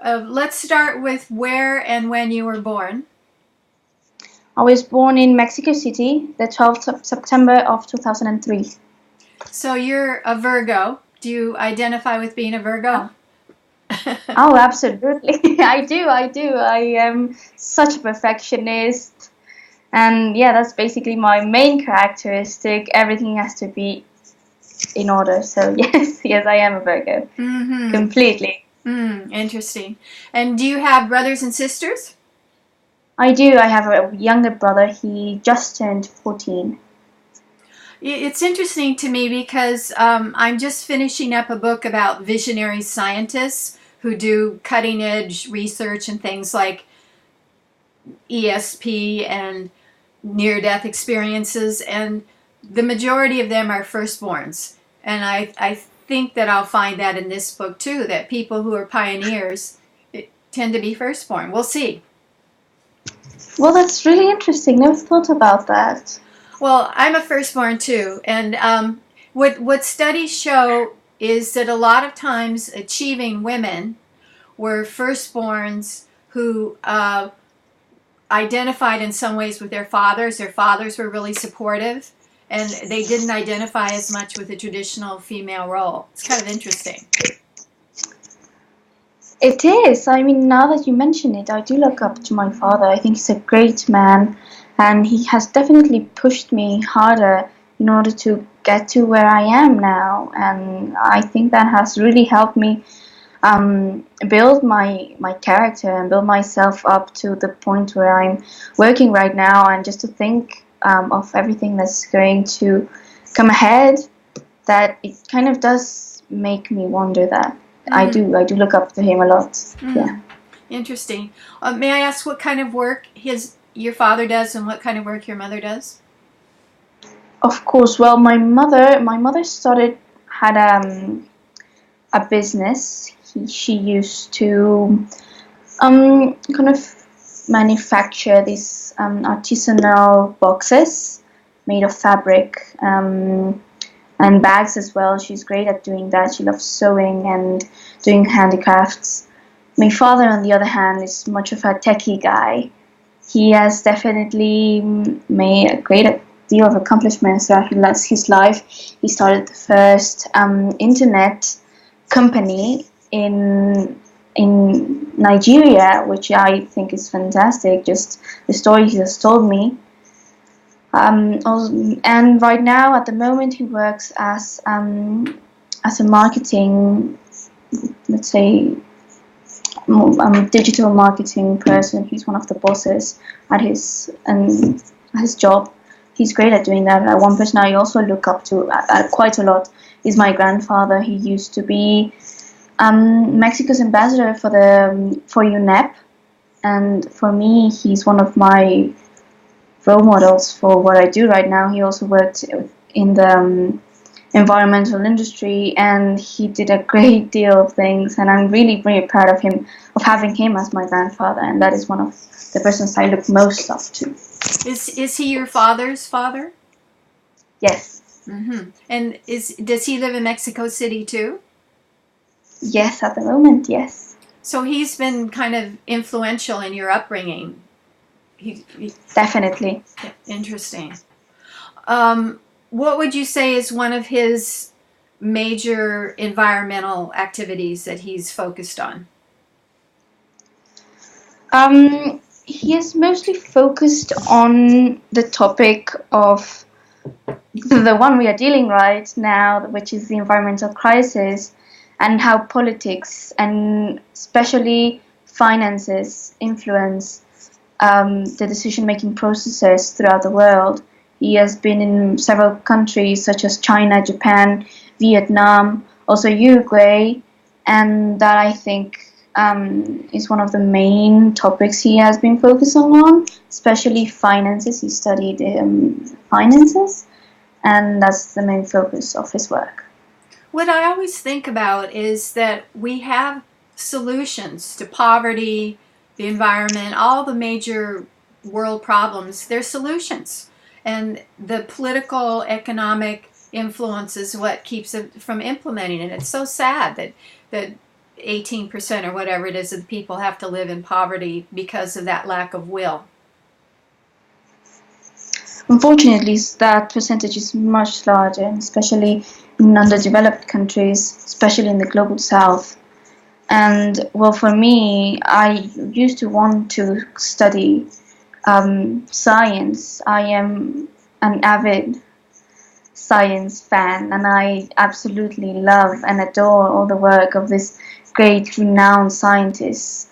Let's start with where and when you were born. I was born in Mexico City, the 12th of September of 2003. So you're a Virgo. Do you identify with being a Virgo? Oh, absolutely. I do. I am such a perfectionist. And yeah, that's basically my main characteristic. Everything has to be in order. So yes, I am a Virgo. Mm-hmm. Completely. Interesting. And do you have brothers and sisters? I do. I have a younger brother. He just turned 14. It's interesting to me because I'm just finishing up a book about visionary scientists who do cutting edge research and things like ESP and near death experiences, and the majority of them are firstborns. And I think that I'll find that in this book too, that people who are pioneers tend to be firstborn. We'll see. Well, that's really interesting. Never thought about that. Well, I'm a firstborn too, and what studies show is that a lot of times achieving women were firstborns who identified in some ways with their fathers. Their fathers were really supportive, and they didn't identify as much with the traditional female role. It's kind of interesting. It is. I mean, now that you mention it, I do look up to my father. I think he's a great man, and he has definitely pushed me harder in order to get to where I am now. And I think that has really helped me build my character and build myself up to the point where I'm working right now. And just to think of everything that's going to come ahead, that it kind of does make me wonder that. I do look up to him a lot. Yeah. Interesting. May I ask what kind of work your father does and what kind of work your mother does? Of course. Well, my mother started had a business. She used to kind of manufacture these artisanal boxes made of fabric and bags as well. She's great at doing that. She loves sewing and doing handicrafts. My father, on the other hand, is much of a techie guy. He has definitely made a great deal of accomplishments throughout his life. He started the first internet company in Nigeria, which I think is fantastic. Just the story he has told me. And right now, at the moment, he works as a marketing, let's say, digital marketing person. He's one of the bosses at his job. He's great at doing that. One person I also look up to quite a lot is my grandfather. He used to be Mexico's ambassador for UNEP, and for me, he's one of my role models for what I do right now. He also worked in the environmental industry, and he did a great deal of things, and I'm really, really proud of him, of having him as my grandfather, and that is one of the persons I look most up to. Is he your father's father? Yes. And does he live in Mexico City too? Yes, at the moment, yes. So he's been kind of influential in your upbringing. Definitely. Interesting. What would you say is one of his major environmental activities that he's focused on? He is mostly focused on the topic of the one we are dealing right now, which is the environmental crisis, and how politics and especially finances influence the decision-making processes throughout the world. He has been in several countries such as China, Japan, Vietnam, also Uruguay, and that I think is one of the main topics he has been focusing on, especially finances. He studied finances, and that's the main focus of his work. What I always think about is that we have solutions to poverty, the environment, all the major world problems. They're solutions. And the political, economic influence is what keeps it from implementing it. It's so sad that 18% or whatever it is of people have to live in poverty because of that lack of will. Unfortunately, that percentage is much larger, especially in underdeveloped countries, especially in the global south. And well, for me, I used to want to study science. I am an avid science fan, and I absolutely love and adore all the work of this great, renowned scientists,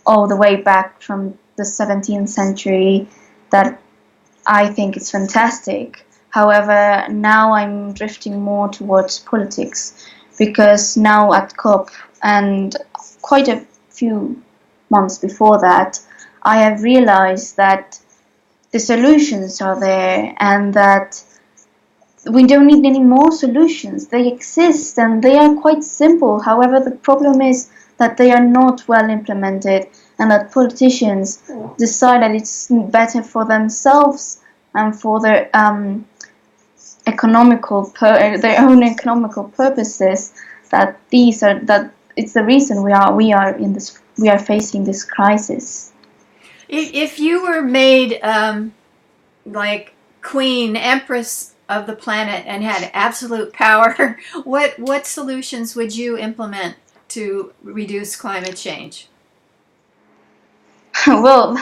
all the way back from the 17th century, that I think it's fantastic. However, now I'm drifting more towards politics, because now at COP and quite a few months before that, I have realized that the solutions are there and that we don't need any more solutions. They exist and they are quite simple. However, the problem is that they are not well implemented, and that politicians decide that it's better for themselves and for their own economical purposes, that it's the reason we are facing this crisis. If you were made like queen, empress of the planet and had absolute power, what solutions would you implement to reduce climate change? Well,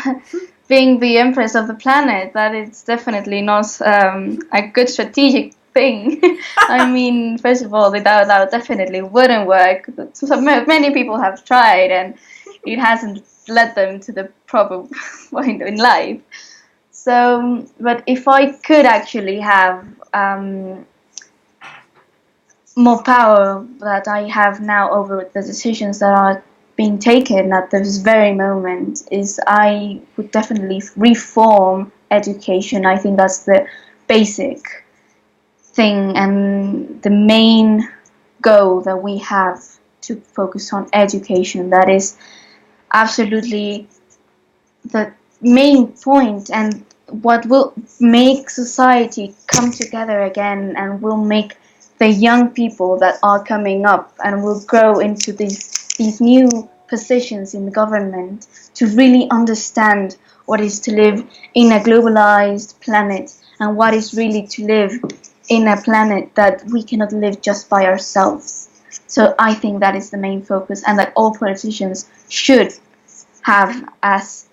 being the empress of the planet, that is definitely not a good strategic thing. I mean, first of all, that definitely wouldn't work. So many people have tried, and it hasn't led them to the proper point in life. So, but if I could actually have more power that I have now over the decisions that are being taken at this very moment, is I would definitely reform education. I think that's the basic thing and the main goal that we have, to focus on education. That is absolutely the main point, and what will make society come together again, and will make the young people that are coming up and will grow into these new positions in the government to really understand what is to live in a globalized planet, and what is really to live in a planet that we cannot live just by ourselves. So I think that is the main focus, and that all politicians should have as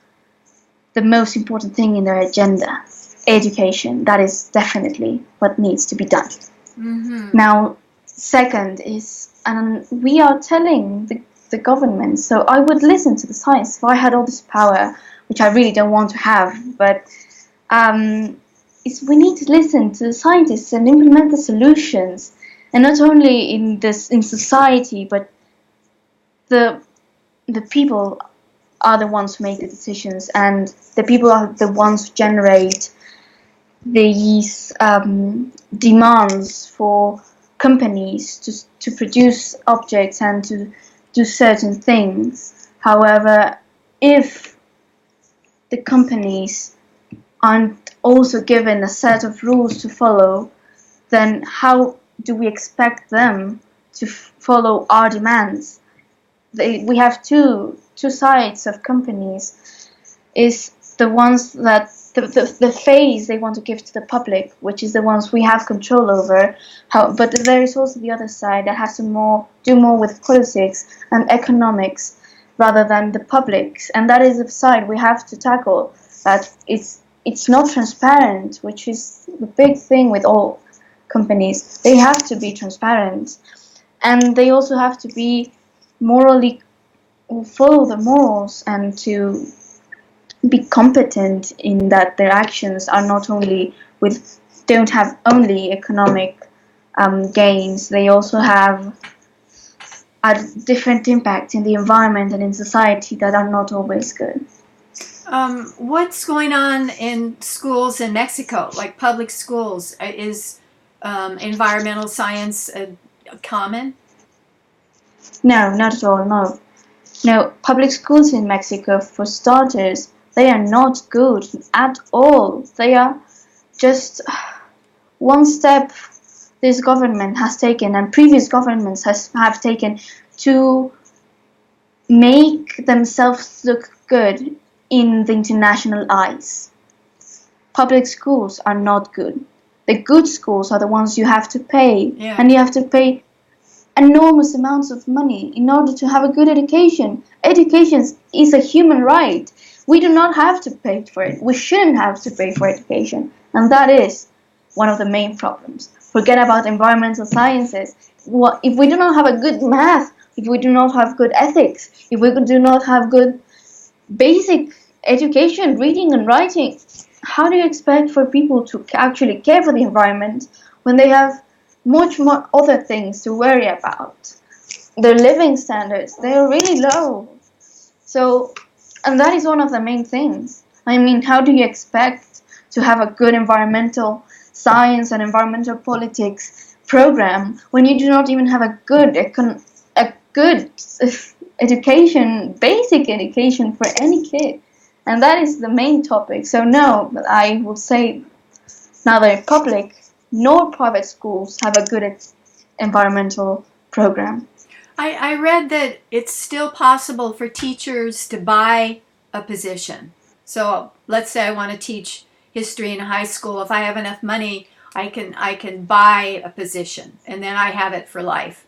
the most important thing in their agenda. Education, that is definitely what needs to be done. Mm-hmm. Now, second is, and we are telling the government, so I would listen to the science if I had all this power, which I really don't want to have, but we need to listen to the scientists and implement the solutions, and not only in society, but the people are the ones who make the decisions, and the people are the ones who generate these demands for companies to produce objects and to do certain things. However, if the companies aren't also given a set of rules to follow, then how do we expect them to follow our demands? We have two sides of companies. Is the ones that the phase they want to give to the public, which is the ones we have control over. But there is also the other side that has to do more with politics and economics rather than the public, and that is the side we have to tackle. That it's not transparent, which is the big thing with all companies. They have to be transparent, and they also have to be morally follow the morals, and to be competent in that their actions are not only don't have only economic gains. They also have a different impact in the environment and in society that are not always good. What's going on in schools in Mexico, like public schools? Is environmental science common? No, not at all, no. No, public schools in Mexico, for starters, they are not good at all. They are just one step this government has taken, and previous governments have taken, to make themselves look good in the international eyes. Public schools are not good. The good schools are the ones you have to pay, and you have to pay enormous amounts of money in order to have a good education. Education is a human right. We do not have to pay for it. We shouldn't have to pay for education, and that is one of the main problems. Forget about environmental sciences. If we do not have a good math, if we do not have good ethics, if we do not have good basic education, reading and writing, how do you expect for people to actually care for the environment when they have much more other things to worry about? Their living standards, they are really low. So, and that is one of the main things. I mean, how do you expect to have a good environmental science and environmental politics program when you do not even have a good education, basic education for any kid? And that is the main topic. So no, I would say neither public nor private schools have a good environmental program. I read that it's still possible for teachers to buy a position. So let's say I want to teach history in high school. If I have enough money, I can buy a position, and then I have it for life.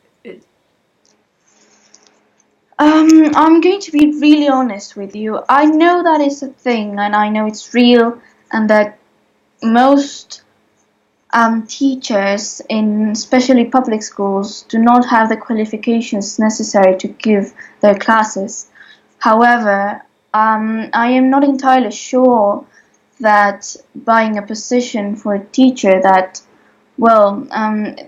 I'm going to be really honest with you. I know that is a thing, and I know it's real, and that most teachers in especially public schools do not have the qualifications necessary to give their classes. However, I am not entirely sure that buying a position for a teacher that, well,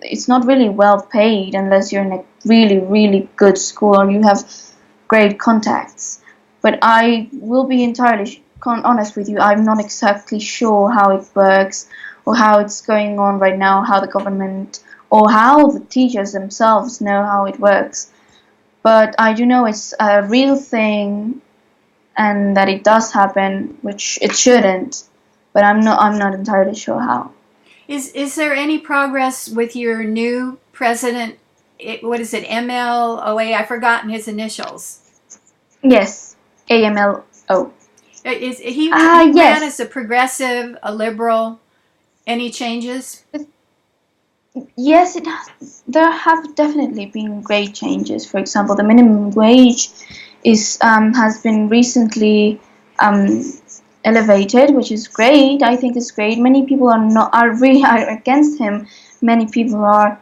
it's not really well paid unless you're in a really, really good school or you have great contacts. But I will be entirely honest with you, I'm not exactly sure how it works or how it's going on right now, how the government or how the teachers themselves know how it works. But I do know it's a real thing and that it does happen, which it shouldn't, but I'm not entirely sure how. Is there any progress with your new president? What is it, MLOA? I've forgotten his initials. Yes, AMLO. He Yes. ran as a progressive, a liberal. Any changes? Yes, it has. There have definitely been great changes. For example, the minimum wage has been recently elevated, which is great. I think it's great. Many people are against him. Many people are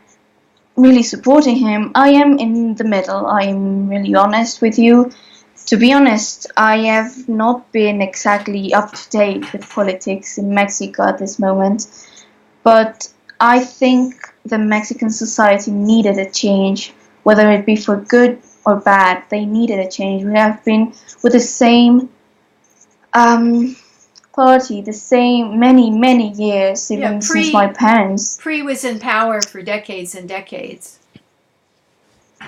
really supporting him. I am in the middle. I am really honest with you. To be honest, I have not been exactly up to date with politics in Mexico at this moment, but I think the Mexican society needed a change, whether it be for good or bad. They needed a change. We have been with the same party, the same many years, even since my parents. PRI was in power for decades and decades.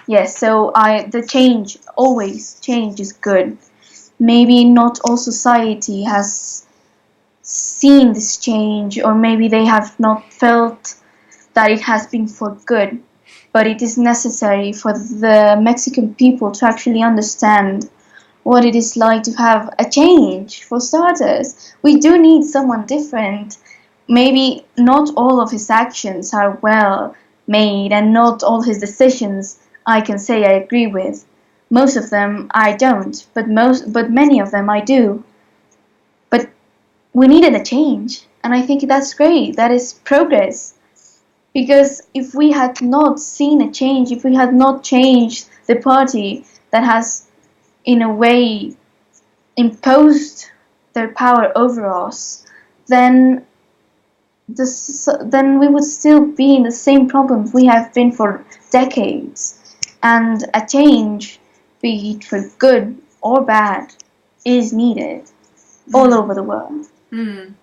Yes, so the change is good. Maybe not all society has seen this change, or maybe they have not felt that it has been for good, but it is necessary for the Mexican people to actually understand what it is like to have a change. For starters, we do need someone different. Maybe not all of his actions are well made, and not all his decisions I can say I agree with. Most of them I don't, but many of them I do. But we needed a change, and I think that's great. That is progress. Because if we had not seen a change, if we had not changed the party that has, in a way, imposed their power over us, then we would still be in the same problems we have been for decades. And a change, be it for good or bad, is needed all over the world. Mm.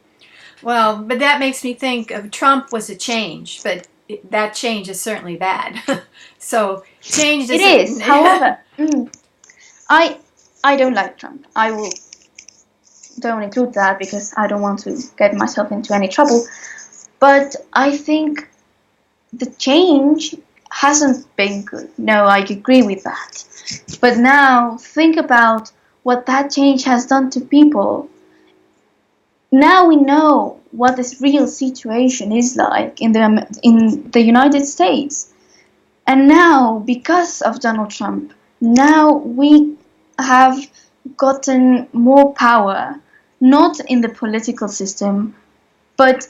Well, but that makes me think of Trump was a change, but that change is certainly bad. So change it is. However, I don't like Trump. I will don't include that because I don't want to get myself into any trouble. But I think the change hasn't been good. No, I agree with that. But now think about what that change has done to people. Now we know what this real situation is like in the United States. And now, because of Donald Trump, now we have gotten more power, not in the political system, but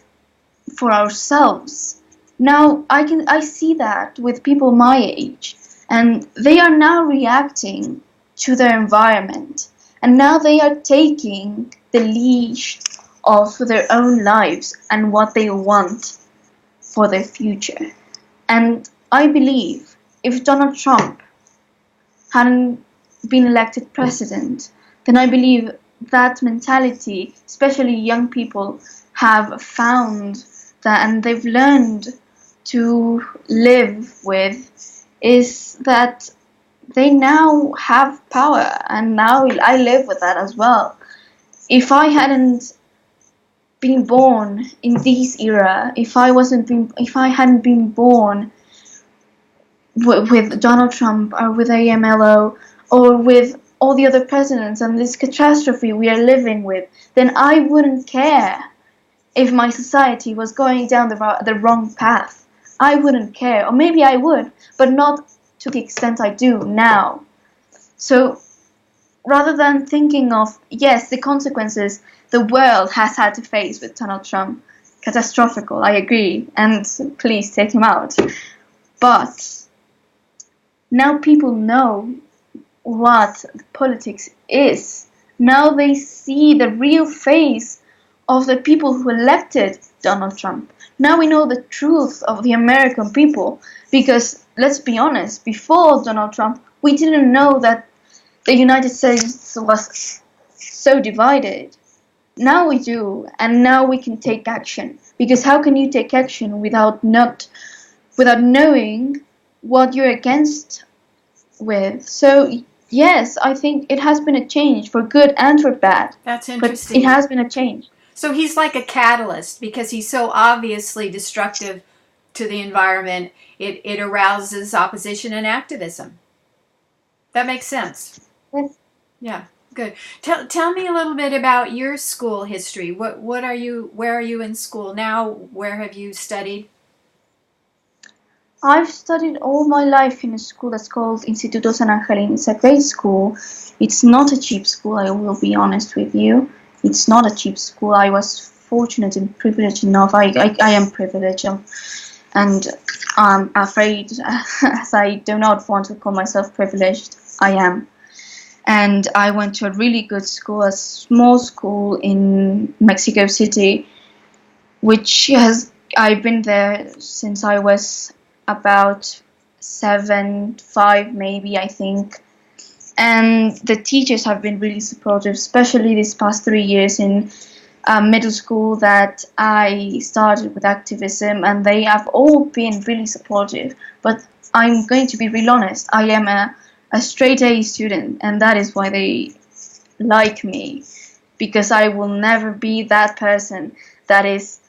for ourselves. Now I see that with people my age, and they are now reacting to their environment, and now they are taking the leash of their own lives and what they want for their future. And I believe if Donald Trump hadn't been elected president, then I believe that mentality, especially young people, have found that and they've learned to live with, is that they now have power, and now I live with that as well. If I hadn't been born in this era, if I hadn't been born with Donald Trump or with AMLO or with all the other presidents and this catastrophe we are living with, then I wouldn't care if my society was going down the wrong path. I wouldn't care, or maybe I would, but not to the extent I do now. So rather than thinking of, yes, the consequences the world has had to face with Donald Trump, catastrophical, I agree, and please take him out. But now people know what politics is. Now they see the real face of the people who elected Donald Trump. Now we know the truth of the American people, because let's be honest, before Donald Trump, we didn't know that the United States was so divided. Now we do, and now we can take action. Because how can you take action without knowing what you're against with? So yes, I think it has been a change for good and for bad. That's interesting. But it has been a change. So he's like a catalyst because he's so obviously destructive to the environment. It arouses opposition and activism. That makes sense. Yes. Yeah, good. Tell me a little bit about your school history. Where are you in school now? Where have you studied? I've studied all my life in a school that's called Instituto San Angelin. It's a great school. It's not a cheap school, I will be honest with you. It's not a cheap school. I was fortunate and privileged enough. I am privileged, and I'm afraid, as I do not want to call myself privileged, I am. And I went to a really good school, a small school in Mexico City, I've been there since I was about 5 maybe, I think. And the teachers have been really supportive, especially these past 3 years in middle school that I started with Activism, and they have all been really supportive. But I'm going to be real honest, I am a straight A student, and that is why they like me, because I will never be that person that is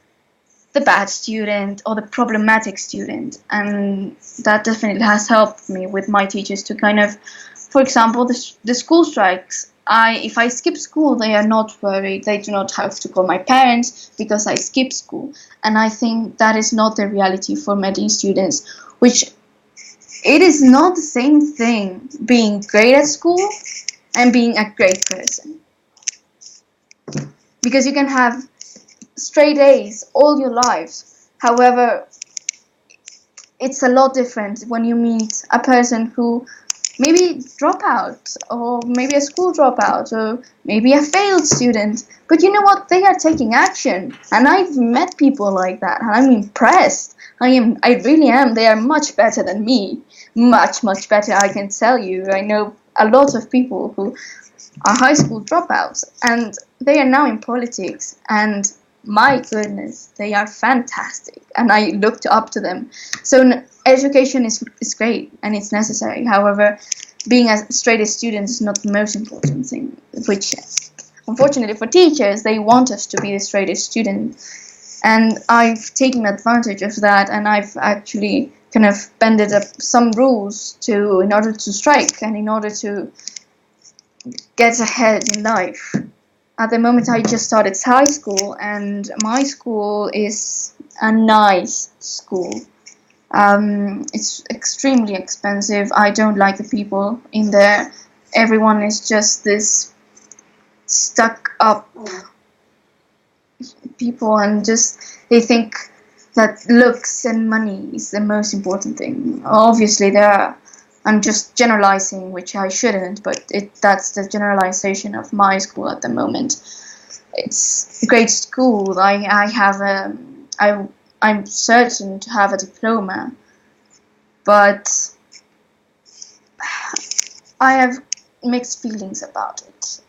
the bad student or the problematic student. And that definitely has helped me with my teachers to kind of, for example, the school strikes. If I skip school, they are not worried. They do not have to call my parents because I skip school. And I think that is not the reality for many students, which it is not the same thing being great at school and being a great person. Because you can have straight A's all your lives. However, it's a lot different when you meet a person who maybe drop out, or maybe a school dropout, or maybe a failed student. But you know what? They are taking action. And I've met people like that, and I'm impressed. I really am. They are much better than me. Much, much better, I can tell you. I know a lot of people who are high school dropouts, and they are now in politics, and my goodness, they are fantastic, and I looked up to them. So education is great, and it's necessary. However, being a straight A student is not the most important thing, which, unfortunately for teachers, they want us to be the straight A student. And I've taken advantage of that, and I've actually kind of bended up some rules in order to strike and in order to get ahead in life. At the moment, I just started high school, and my school is a nice school. It's extremely expensive. I don't like the people in there. Everyone is just this stuck up people, and just they think that looks and money is the most important thing. Obviously, I'm just generalizing, which I shouldn't, but that's the generalization of my school at the moment. It's a great school. I'm certain to have a diploma, but I have mixed feelings about it.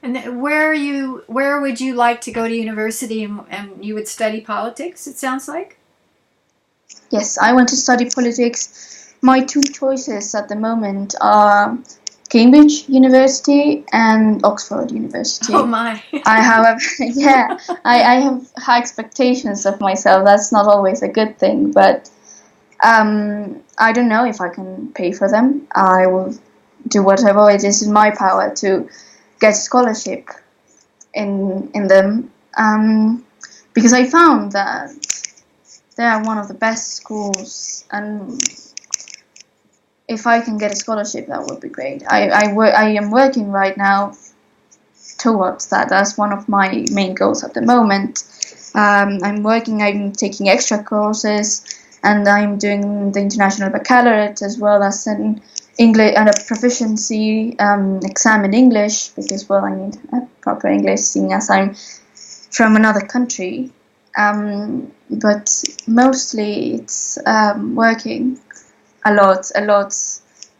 And where would you like to go to university, and you would study politics, it sounds like? Yes, I want to study politics. My two choices at the moment are Cambridge University and Oxford University. Oh my! I have high expectations of myself. That's not always a good thing, but I don't know if I can pay for them. I will do whatever it is in my power to get scholarship in them, because I found that they are one of the best schools, and if I can get a scholarship, that would be great. I am working right now towards that. That's one of my main goals at the moment. I'm taking extra courses, and I'm doing the International Baccalaureate as well as an English and a proficiency exam in English, because, well, I need a proper English, seeing as I'm from another country. But mostly it's working a lot,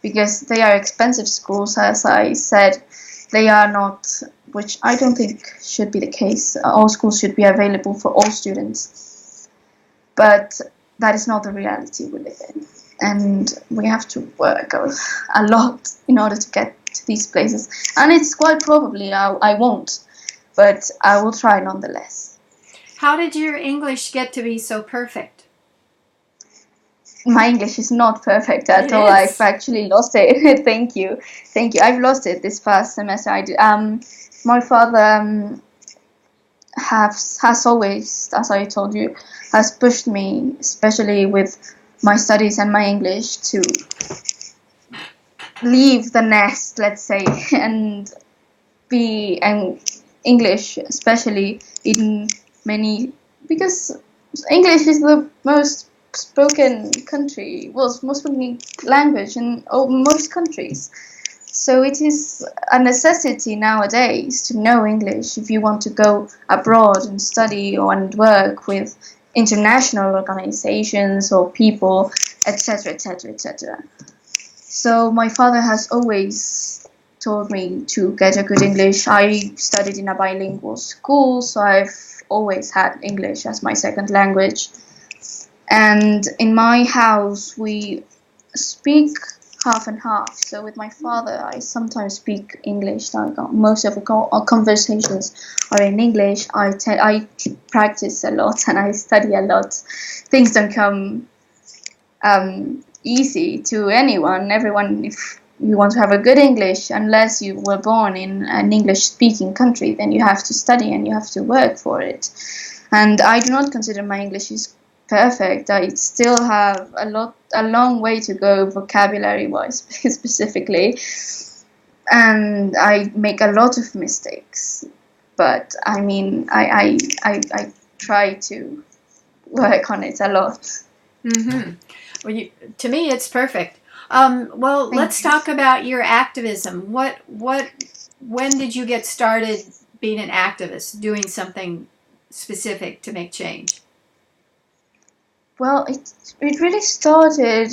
because they are expensive schools, as I said. They are not, which I don't think should be the case. All schools should be available for all students. But that is not the reality we live in. And we have to work a lot in order to get to these places. And it's quite probably I won't, but I will try nonetheless. How did your English get to be so perfect? My English is not perfect at all. I've actually lost it. Thank you. I've lost it this past semester. My father has always, as I told you, has pushed me, especially with my studies and my English, to leave the nest, let's say, and be English, especially in many, because English is the most spoken most spoken language in most countries. So it is a necessity nowadays to know English if you want to go abroad and study and work with international organizations or people, etc., etc., etc. So my father has always told me to get a good English. I studied in a bilingual school, so I've always had English as my second language. And in my house, we speak half and half. So with my father, I sometimes speak English. Like most of our conversations are in English. I practice a lot and I study a lot. Things don't come easy to anyone. Everyone, if you want to have a good English, unless you were born in an English-speaking country, then you have to study and you have to work for it. And I do not consider my English is perfect. I still have a long way to go vocabulary-wise, specifically, and I make a lot of mistakes. But I mean, I try to work on it a lot. Mm-hmm. Well, to me, it's perfect. Well, let's talk about your activism. When did you get started being an activist, doing something specific to make change? Well, it really started.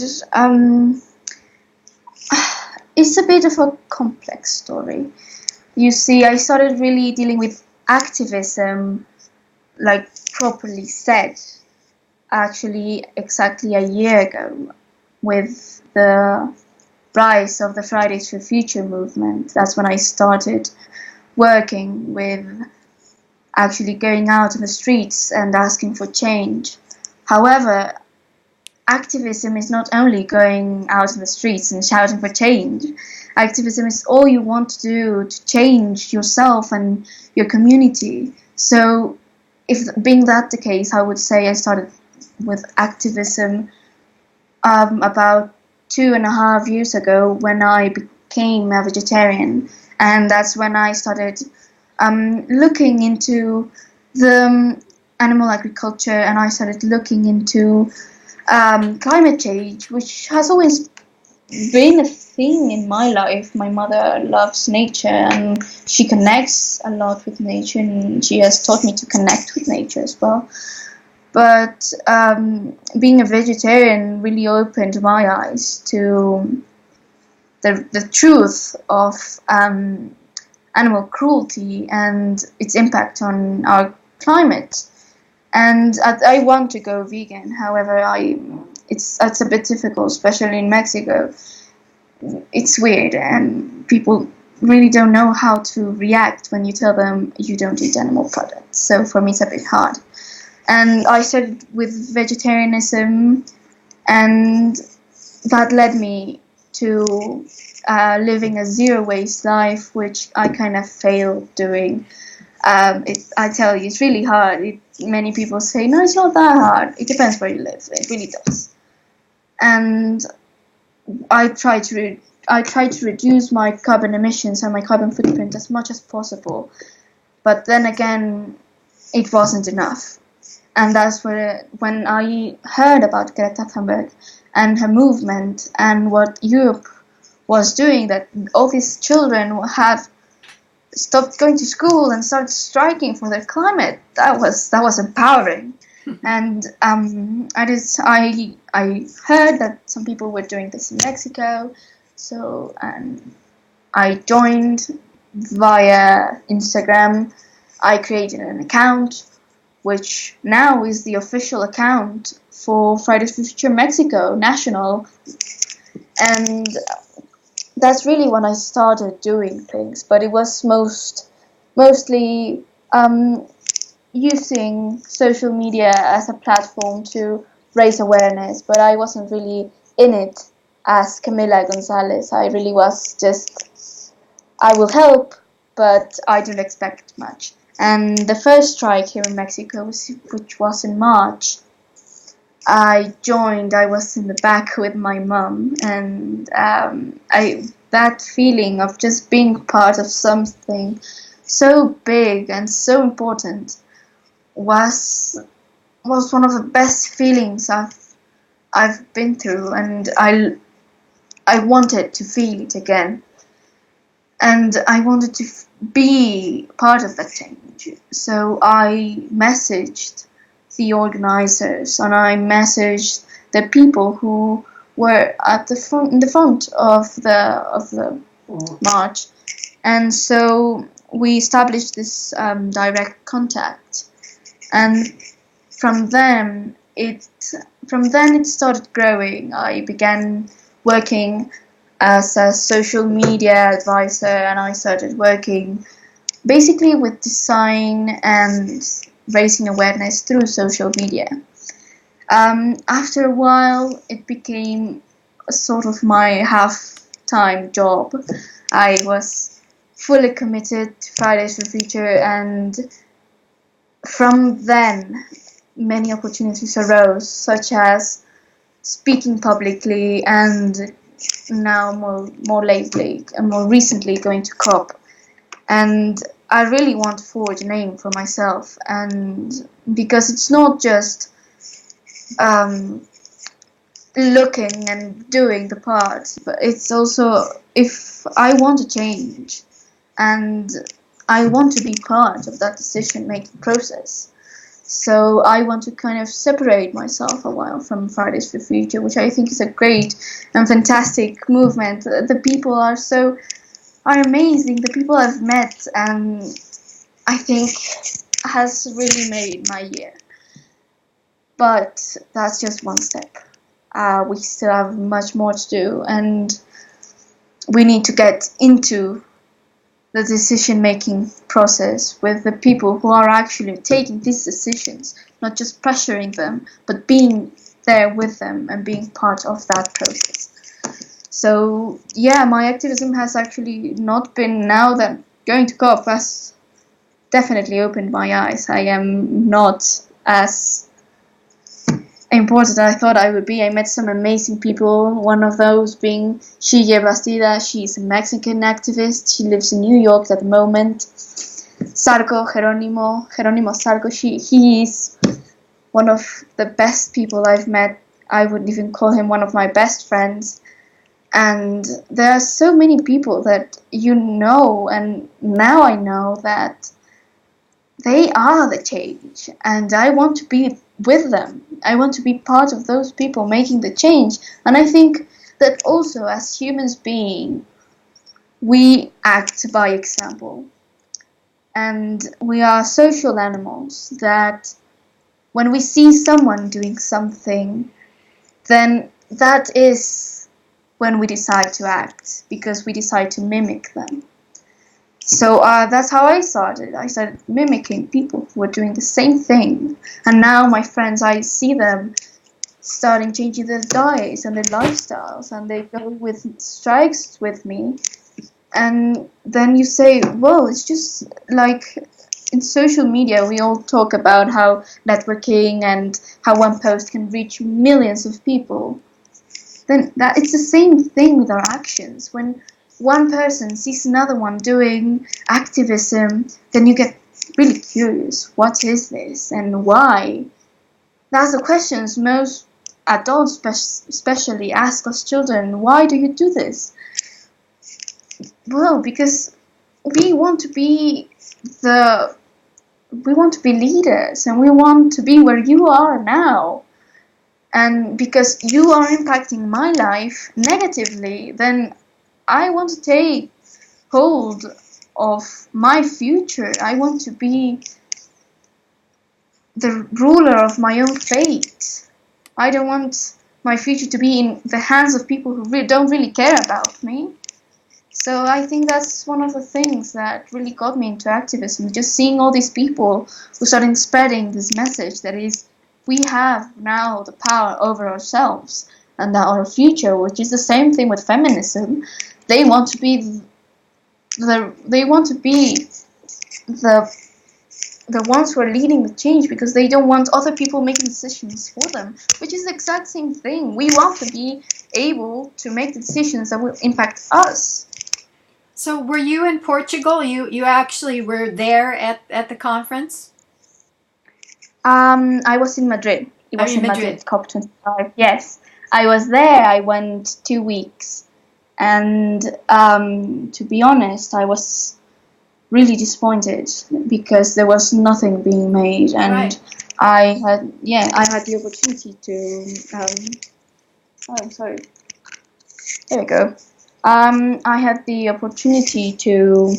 It's a bit of a complex story. You see, I started really dealing with activism, like properly said, actually exactly a year ago, with the rise of the Fridays for Future movement. That's when I started working with actually going out in the streets and asking for change. However, activism is not only going out in the streets and shouting for change. Activism is all you want to do to change yourself and your community. So, if being that the case, I would say I started with activism about 2.5 years ago when I became a vegetarian, and that's when I started looking into the animal agriculture, and I started looking into climate change, which has always been a thing in my life. My mother loves nature and she connects a lot with nature, and she has taught me to connect with nature as well. But being a vegetarian really opened my eyes to the truth of animal cruelty and its impact on our climate. And I want to go vegan. However, it's a bit difficult, especially in Mexico. It's weird, and people really don't know how to react when you tell them you don't eat animal products. So for me, it's a bit hard. And I started with vegetarianism, and that led me to living a zero waste life, which I kind of failed doing. I tell you, it's really hard. Many people say, no, it's not that hard. It depends where you live. It really does. And I try to reduce my carbon emissions and my carbon footprint as much as possible. But then again, it wasn't enough. And that's when I heard about Greta Thunberg and her movement and what Europe was doing, that all these children have stopped going to school and started striking for their climate. That was empowering. And I heard that some people were doing this in Mexico, so I joined via Instagram. I created an account, which now is the official account for Fridays for Future Mexico National, and that's really when I started doing things. But it was mostly using social media as a platform to raise awareness, but I wasn't really in it as Camila Gonzalez. I really was just, I will help, but I don't expect much. And the first strike here in Mexico, which was in March, I joined. I was in the back with my mum, and that feeling of just being part of something so big and so important was one of the best feelings I've been through, and I wanted to feel it again, and I wanted to be part of that change. So I messaged the organizers, and I messaged the people who were at the front, in the front of the march, and so we established this direct contact, and from then it started growing. I began working as a social media advisor, and I started working basically with design and raising awareness through social media. After a while, it became a sort of my half-time job. I was fully committed to Fridays for Future, and from then many opportunities arose, such as speaking publicly, and now more lately and more recently going to COP. And I really want to forge a name for myself, and because it's not just looking and doing the part, but it's also, if I want to change and I want to be part of that decision-making process, so I want to kind of separate myself a while from Fridays for Future, which I think is a great and fantastic movement. The people are amazing. The people I've met, and I think has really made my year. But that's just one step. We still have much more to do, and we need to get into the decision-making process with the people who are actually taking these decisions, not just pressuring them, but being there with them and being part of that process. So yeah, my activism has actually not been, now that going to COP has definitely opened my eyes. I am not as important as I thought I would be. I met some amazing people, one of those being Shige Bastida. She's a Mexican activist. She lives in New York at the moment. Jeronimo Sarco, he is one of the best people I've met. I would even call him one of my best friends. And there are so many people that you know, and now I know that they are the change, and I want to be with them. I want to be part of those people making the change. And I think that also as humans being, we act by example. And we are social animals that when we see someone doing something, then that is when we decide to act, because we decide to mimic them. So that's how I started. I started mimicking people who were doing the same thing. And now my friends, I see them starting changing their diets and their lifestyles, and they go with strikes with me. And then you say, well, it's just like in social media, we all talk about how networking and how one post can reach millions of people. Then that it's the same thing with our actions. When one person sees another one doing activism, then you get really curious. What is this and why? That's the questions most adults especially ask us children. Why do you do this? Well, because we want to be leaders, and we want to be where you are now. And because you are impacting my life negatively, then I want to take hold of my future. I want to be the ruler of my own fate. I don't want my future to be in the hands of people who don't really care about me. So I think that's one of the things that really got me into activism, just seeing all these people who started spreading this message that is, we have now the power over ourselves and our future, which is the same thing with feminism. They want to be the ones who are leading the change, because they don't want other people making decisions for them, which is the exact same thing. We want to be able to make the decisions that will impact us. So were you in Portugal? You actually were there at the conference? I was in Madrid. It was in Madrid, COP25. Yes, I was there. I went 2 weeks. And to be honest, I was really disappointed because there was nothing being made. And right. I had the opportunity to, sorry. There we go. I had the opportunity to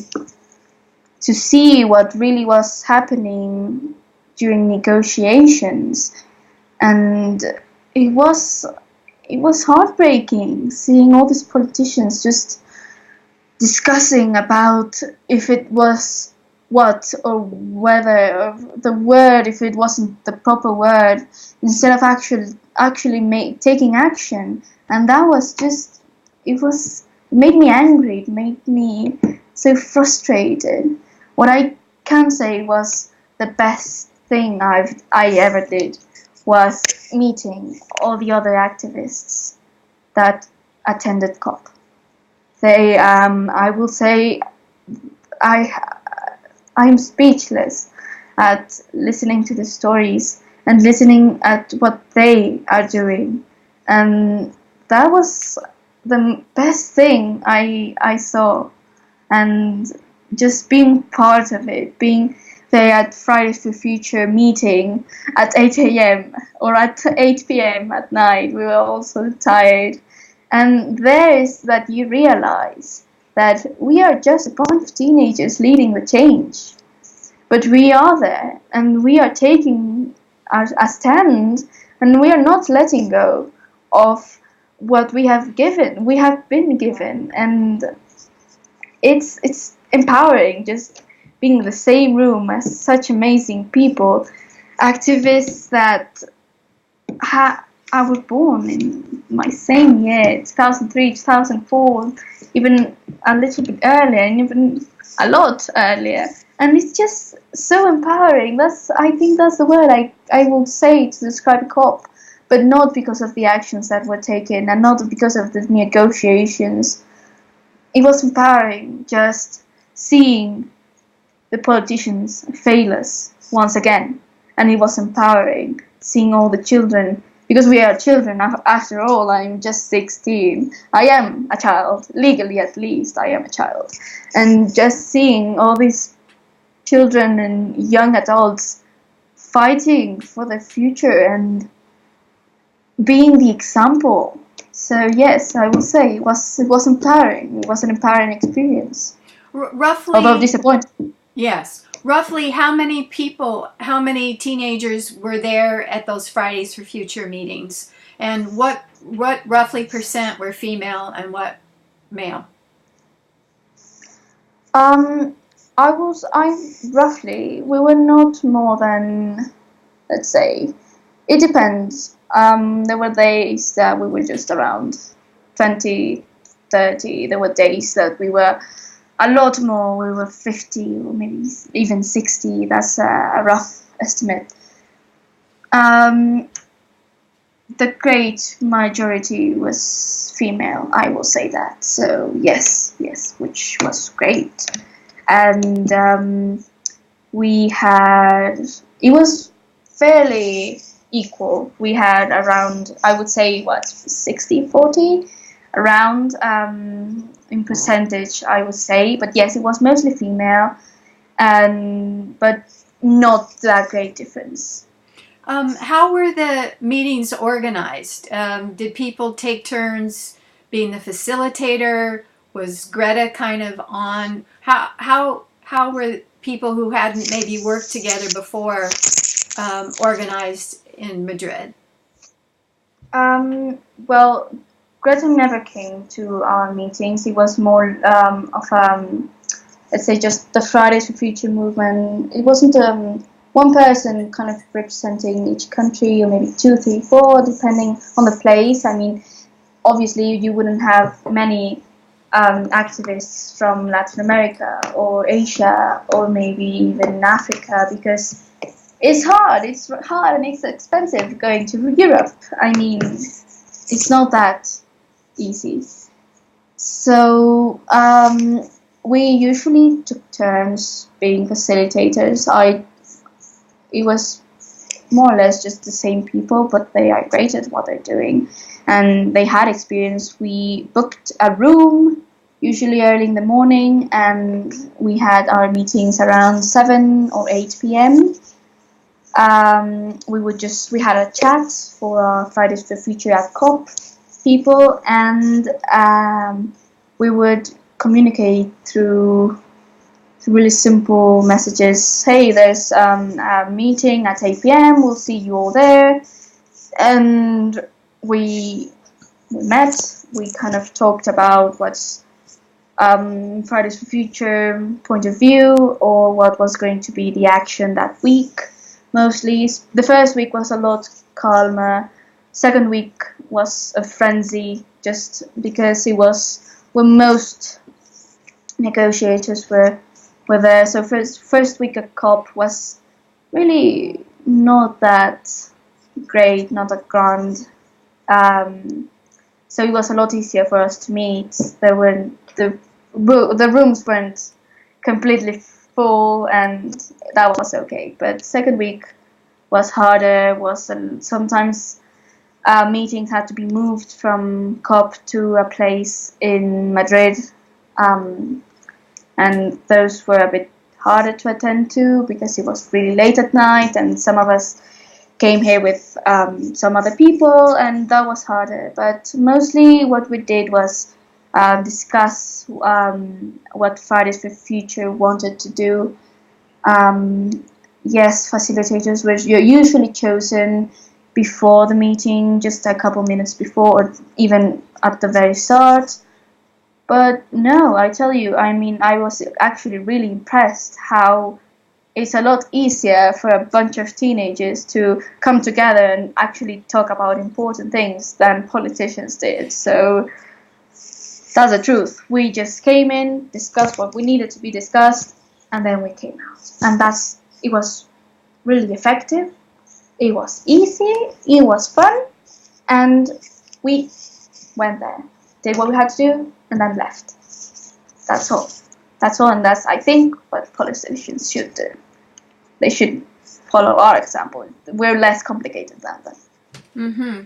see what really was happening during negotiations, and it was heartbreaking seeing all these politicians just discussing about if it was what or whether or the word, if it wasn't the proper word, instead of actually taking action. And that was just, it made me angry. It made me so frustrated. What I can say was the best thing I ever did was meeting all the other activists that attended COP. They, I will say, I'm speechless at listening to the stories and listening at what they are doing, and that was the best thing I saw. And just being part of it, being there at Fridays for Future meeting at 8 a.m. or at 8 p.m. at night, we were all so tired. And there is that you realize that we are just a bunch of teenagers leading the change. But we are there, and we are taking a stand, and we are not letting go of what we have been given. And it's empowering just being in the same room as such amazing people, activists that I was born in my same year, 2003, 2004, even a little bit earlier, and even a lot earlier. And it's just so empowering. I think that's the word I will say to describe COP, but not because of the actions that were taken and not because of the negotiations. It was empowering just seeing the politicians fail us once again. And it was empowering seeing all the children, because we are children after all. I'm just 16. I am a child, legally at least. I am a child. And just seeing all these children and young adults fighting for the future and being the example. So yes, I will say it was empowering. It was an empowering experience. Roughly, although disappointing. yes. Roughly, how many people, how many teenagers were there at those Fridays for Future meetings? And what roughly percent were female and what male? We were not more than, let's say, it depends. There were days that we were just around 20, 30. There were days that we were a lot more. We were 50 or maybe even 60. That's a rough estimate. The great majority was female, I will say that. So yes, which was great. And it was fairly equal. We had around, I would say, 60-40 around in percentage, I would say. But yes, it was mostly female, but not that great difference. How were the meetings organized? Did people take turns being the facilitator? Was Greta kind of on? How were people who hadn't maybe worked together before organized in Madrid? Well, Greta never came to our meetings. It was more of let's say, just the Fridays for Future movement. It wasn't one person kind of representing each country, or maybe 2, 3, 4, depending on the place. I mean, obviously you wouldn't have many activists from Latin America or Asia or maybe even Africa, because it's hard and it's expensive going to Europe. I mean, it's not that easy. So we usually took turns being facilitators. It was more or less just the same people, but they are great at what they're doing, and they had experience. We booked a room, usually early in the morning, and we had our meetings around 7 or 8 p.m. We had a chat for our Fridays for Future at COP people, and we would communicate through really simple messages. Hey, there's a meeting at 8 p.m. We'll see you all there. And we met. We kind of talked about what's Fridays for Future point of view, or what was going to be the action that week. Mostly, the first week was a lot calmer. Second week was a frenzy, just because it was when most negotiators were there. So first week at COP was really not that great, not that grand. So it was a lot easier for us to meet. The rooms weren't completely full, and that was okay. But second week was harder. Sometimes meetings had to be moved from COP to a place in Madrid. And those were a bit harder to attend to because it was really late at night, and some of us came here with some other people, and that was harder. But mostly what we did was discuss what Fridays for Future wanted to do. Yes, facilitators were usually chosen before the meeting, just a couple minutes before, or even at the very start. But no, I tell you, I mean, I was actually really impressed how it's a lot easier for a bunch of teenagers to come together and actually talk about important things than politicians did. So that's the truth. We just came in, discussed what we needed to be discussed, and then we came out. And it was really effective. It was easy. It was fun. And we went there, did what we had to do, and then left. That's all. That's all, and that's, I think, what politicians should do. They should follow our example. We're less complicated than them. Mm-hmm.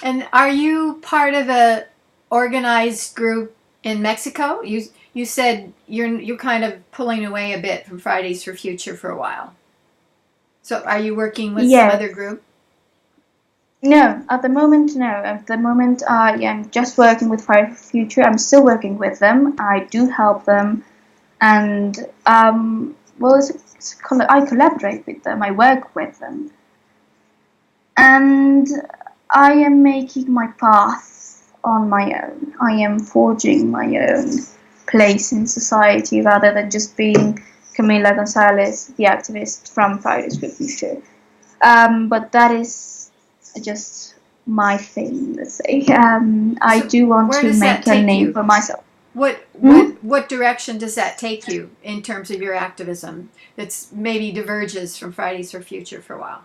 And are you part of a organized group in Mexico? You said you're kind of pulling away a bit from Fridays for Future for a while. So are you working with some other group? No, at the moment, no. At the moment, I am just working with Fridays for Future. I'm still working with them. I do help them, and well, I collaborate with them. I work with them, and I am making my path on my own. I am forging my own place in society rather than just being Camila Gonzalez, the activist from Fridays for Future. But that is just my thing, let's say. I do want to make a name for myself. What direction does that take you in terms of your activism that's maybe diverges from Fridays for Future for a while?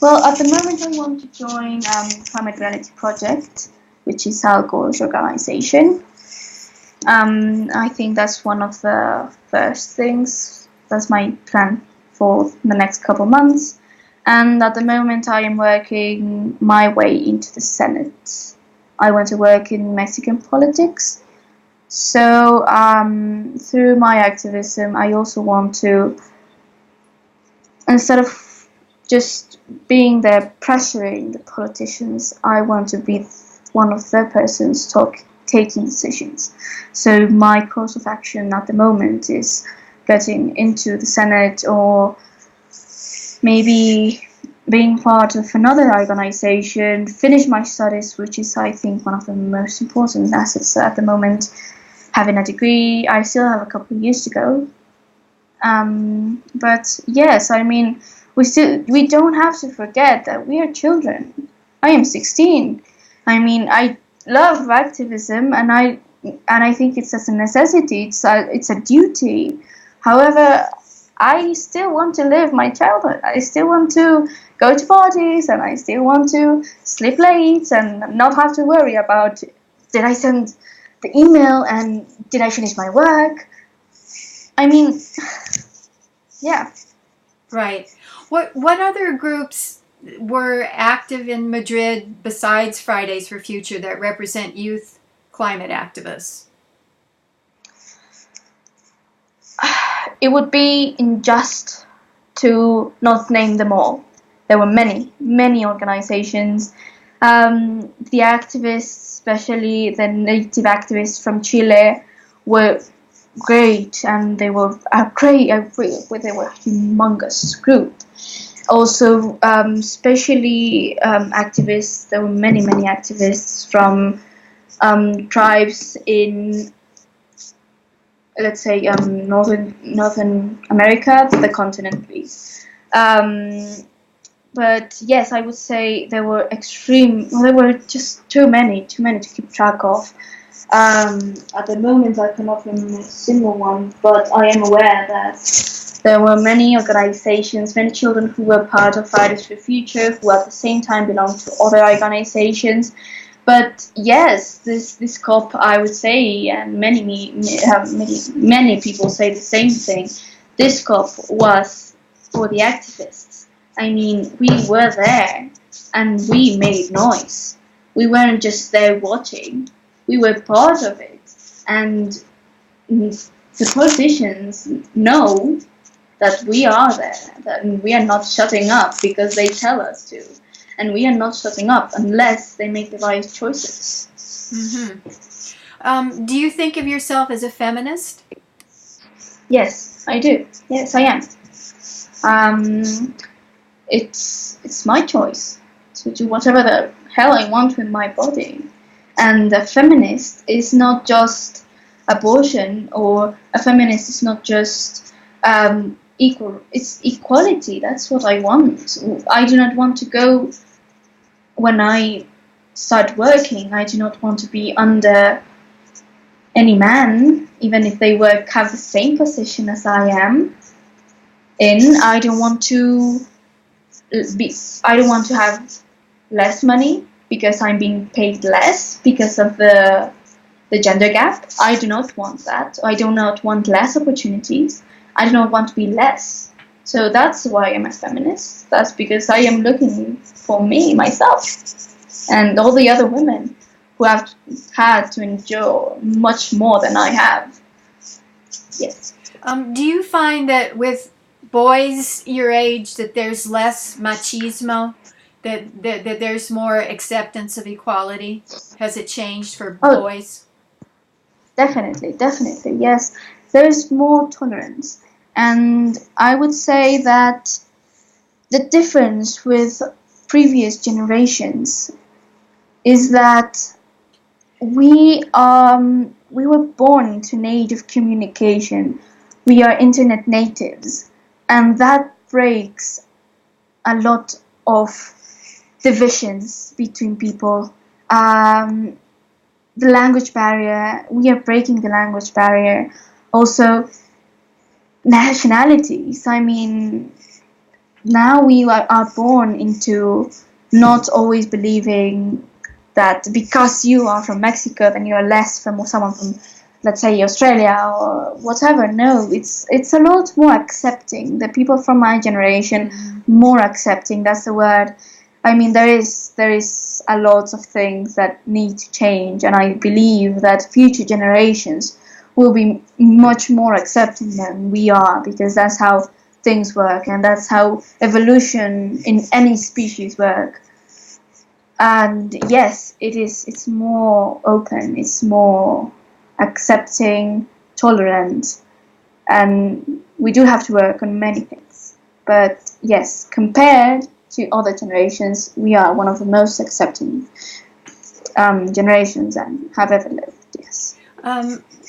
Well, at the moment I want to join Climate Reality Project, which is Al Gore's organization. I think that's one of the first things. That's my plan for the next couple months. And at the moment, I am working my way into the Senate. I want to work in Mexican politics. So through my activism, I also want to, instead of just being there pressuring the politicians, I want to be one of the persons taking decisions. So my course of action at the moment is getting into the Senate, or maybe being part of another organization, finish my studies, which is, I think, one of the most important assets at the moment. Having a degree, I still have a couple of years to go. But yes, I mean, we don't have to forget that we are children. I am 16. I mean, I love activism, and I think it's as a necessity. It's a duty. However, I still want to live my childhood. I still want to go to parties, and I still want to sleep late and not have to worry about, did I send the email and did I finish my work? I mean, yeah. Right. What other groups were active in Madrid besides Fridays for Future that represent youth climate activists? It would be unjust to not name them all. There were many organizations. The activists, especially the native activists from Chile, were great, and they were a humongous group. Also, especially activists, there were many activists from tribes in, let's say, Northern America, the continent, please. But yes, I would say there were just too many to keep track of. At the moment, I cannot remember a single one, but I am aware that there were many organizations, many children who were part of Fridays for Future, who at the same time belonged to other organizations. But yes, this COP, I would say, and many people say the same thing. This COP was for the activists. I mean, we were there, and we made noise. We weren't just there watching. We were part of it, and the politicians know that we are there, that we are not shutting up because they tell us to, and we are not shutting up unless they make the right choices. Mm-hmm. Do you think of yourself as a feminist? Yes, I do. Yes, I am. It's my choice to do whatever the hell I want with my body. And a feminist is not just abortion, or a feminist is not just It's equality. That's what I want. I do not want to go, when I start working, I do not want to be under any man, even if they have the same position as I am in. I don't want to have less money because I'm being paid less because of the gender gap. I do not want that. I do not want less opportunities. I do not want to be less. So that's why I'm a feminist. That's because I am looking for me, myself, and all the other women who have had to endure much more than I have. Yes. Do you find that with boys your age that there's less machismo, that there's more acceptance of equality? Has it changed for boys? Definitely, yes. There is more tolerance. And I would say that the difference with previous generations is that we were born into an age of communication. We are internet natives, and that breaks a lot of divisions between people. The language barrier, we are breaking the language barrier. Also, nationalities. I mean, now we are born into not always believing that because you are from Mexico, then you are less from someone from, let's say, Australia or whatever. No, it's a lot more accepting. The people from my generation, more accepting. That's the word. I mean, there is a lot of things that need to change, and I believe that future generations will be much more accepting than we are, because that's how things work, and that's how evolution in any species work. And yes, it's more open, it's more accepting, tolerant, and we do have to work on many things. But yes, compared to other generations, we are one of the most accepting generations and have ever lived. Yes.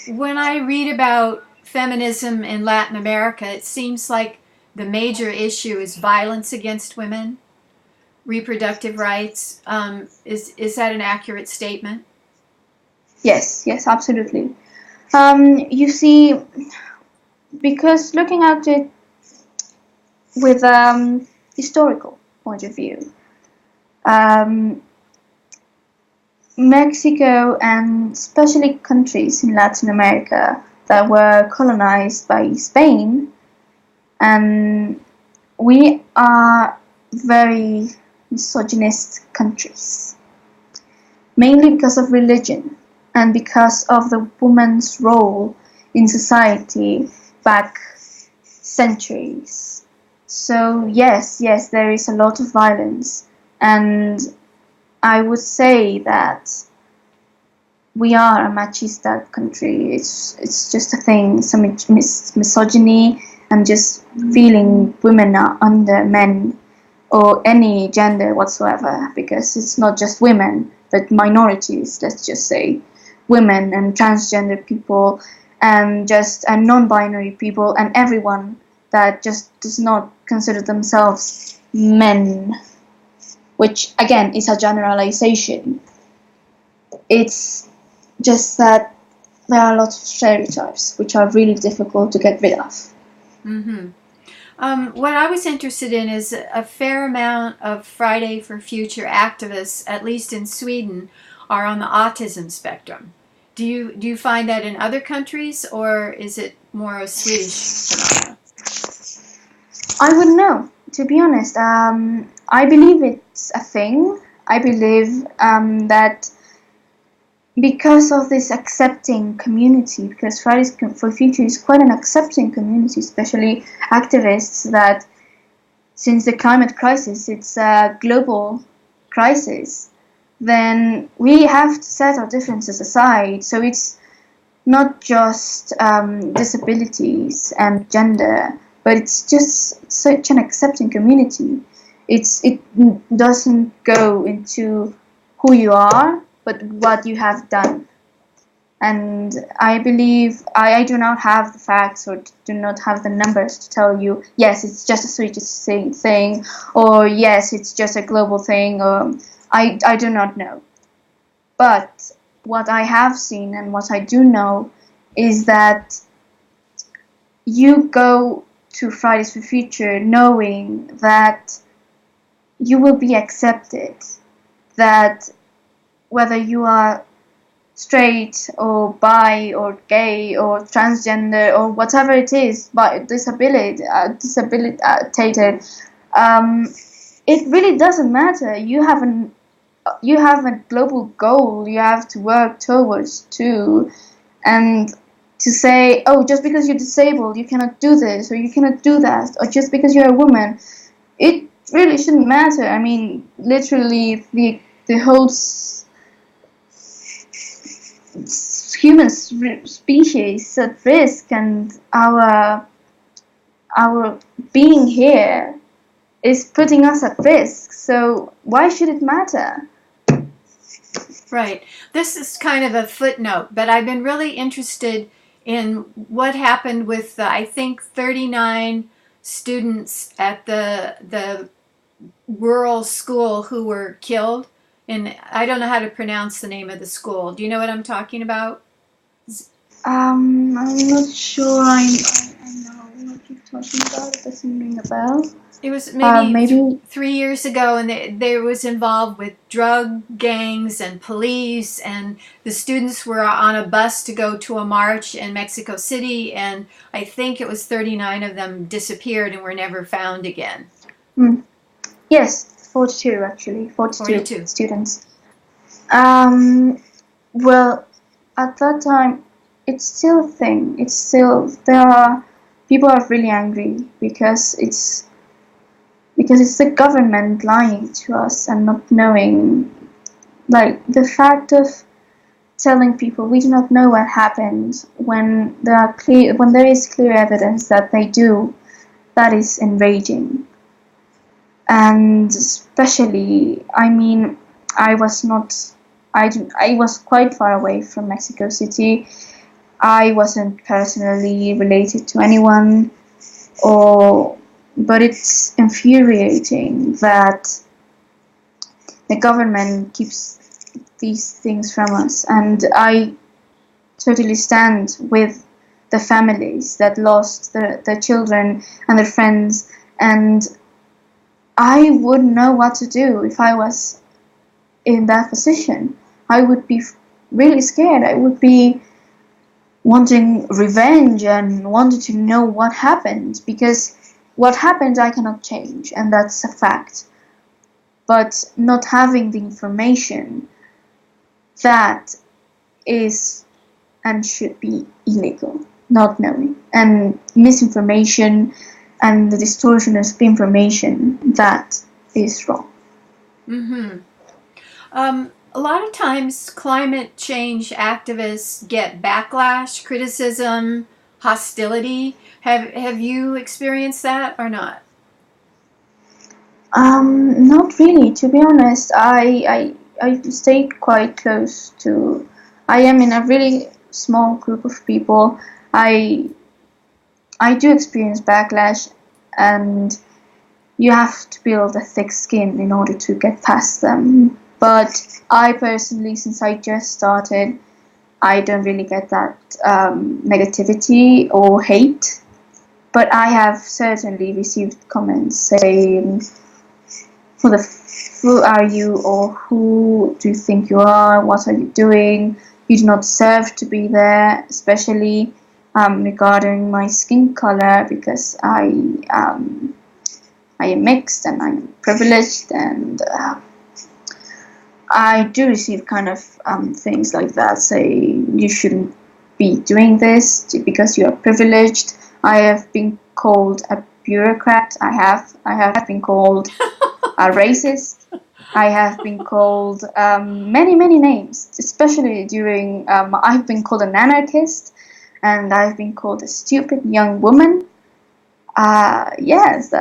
When I read about feminism in Latin America, it seems like the major issue is violence against women, reproductive rights. Is that an accurate statement? Yes, absolutely. You see, because looking at it with historical point of view, Mexico and especially countries in Latin America that were colonized by Spain, and we are very misogynist countries, mainly because of religion and because of the woman's role in society back centuries. So yes, there is a lot of violence, and I would say that we are a machista country. It's just a thing, some misogyny, and just feeling women are under men or any gender whatsoever, because it's not just women, but minorities, let's just say, women and transgender people and non-binary people and everyone that just does not consider themselves men, which again is a generalization. It's just that there are a lot of stereotypes which are really difficult to get rid of. Mm-hmm. What I was interested in is a fair amount of Friday for Future activists, at least in Sweden, are on the autism spectrum. Do you find that in other countries, or is it more a Swedish phenomenon? I wouldn't know, to be honest. I believe it's a thing. I believe that because of this accepting community, because Fridays for Future is quite an accepting community, especially activists, that since the climate crisis, it's a global crisis, then we have to set our differences aside. So it's not just disabilities and gender, but it's just such an accepting community. It doesn't go into who you are, but what you have done. And I believe I do not have the facts or do not have the numbers to tell you, yes, it's just a Swedish thing, or yes, it's just a global thing, or I do not know. But what I have seen and what I do know is that you go to Fridays for Future knowing that you will be accepted, that whether you are straight or bi or gay or transgender or whatever it is, but disabilitated, it really doesn't matter. You have a global goal you have to work towards too, and to say, oh, just because you're disabled, you cannot do this or you cannot do that, or just because you're a woman, it really shouldn't matter. I mean, literally, the whole human species is at risk, and our being here is putting us at risk. So why should it matter? Right. This is kind of a footnote, but I've been really interested in what happened with I think 39 students at the rural school who were killed. And I don't know how to pronounce the name of the school. Do you know what I'm talking about? I'm not sure. I know what you're talking about. It doesn't ring a bell. It was maybe Maybe 3 years ago, and they was involved with drug gangs and police, and the students were on a bus to go to a march in Mexico City, and I think it was 39 of them disappeared and were never found again. Yes, 42 actually, 42 students. Well, at that time, it's still a thing. It's still, people are really angry because it's the government lying to us and not knowing, like the fact of telling people we do not know what happened when there is clear evidence that they do. That is enraging. And especially, I mean, I was quite far away from Mexico City. I wasn't personally related to anyone, but it's infuriating that the government keeps these things from us. And I totally stand with the families that lost their children and their friends, and I wouldn't know what to do if I was in that position. I would be really scared. I would be wanting revenge and wanting to know what happened, because what happened I cannot change, and that's a fact. But not having the information, that is and should be illegal. Not knowing, and misinformation and the distortion of information, that is wrong. Mm-hmm. A lot of times climate change activists get backlash, criticism, hostility. Have you experienced that or not? Not really, to be honest. I stayed quite close to. I am in a really small group of people. I do experience backlash, and you have to build a thick skin in order to get past them. But I personally, since I just started, I don't really get that negativity or hate. But I have certainly received comments saying, who are you, or who do you think you are? What are you doing? You do not deserve to be there, especially regarding my skin color, because I am mixed and I'm privileged, and I do receive kind of things like that, say you shouldn't be doing this because you are privileged. I have been called a bureaucrat. I have been called a racist. I have been called many names, especially during. I've been called an anarchist, and I've been called a stupid young woman. Yes,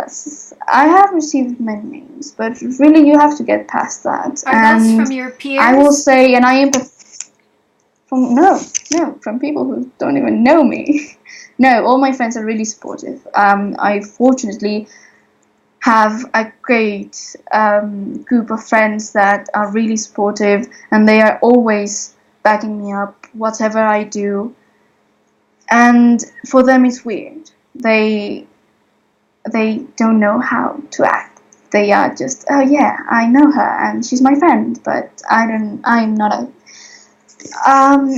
I have received many names, but really you have to get past that. Are those from your peers? I will say, and I am No, from people who don't even know me. No, all my friends are really supportive. I fortunately have a great group of friends that are really supportive, and they are always backing me up, whatever I do. And for them, it's weird. They don't know how to act. They are just, oh yeah, I know her and she's my friend, but I'm not a.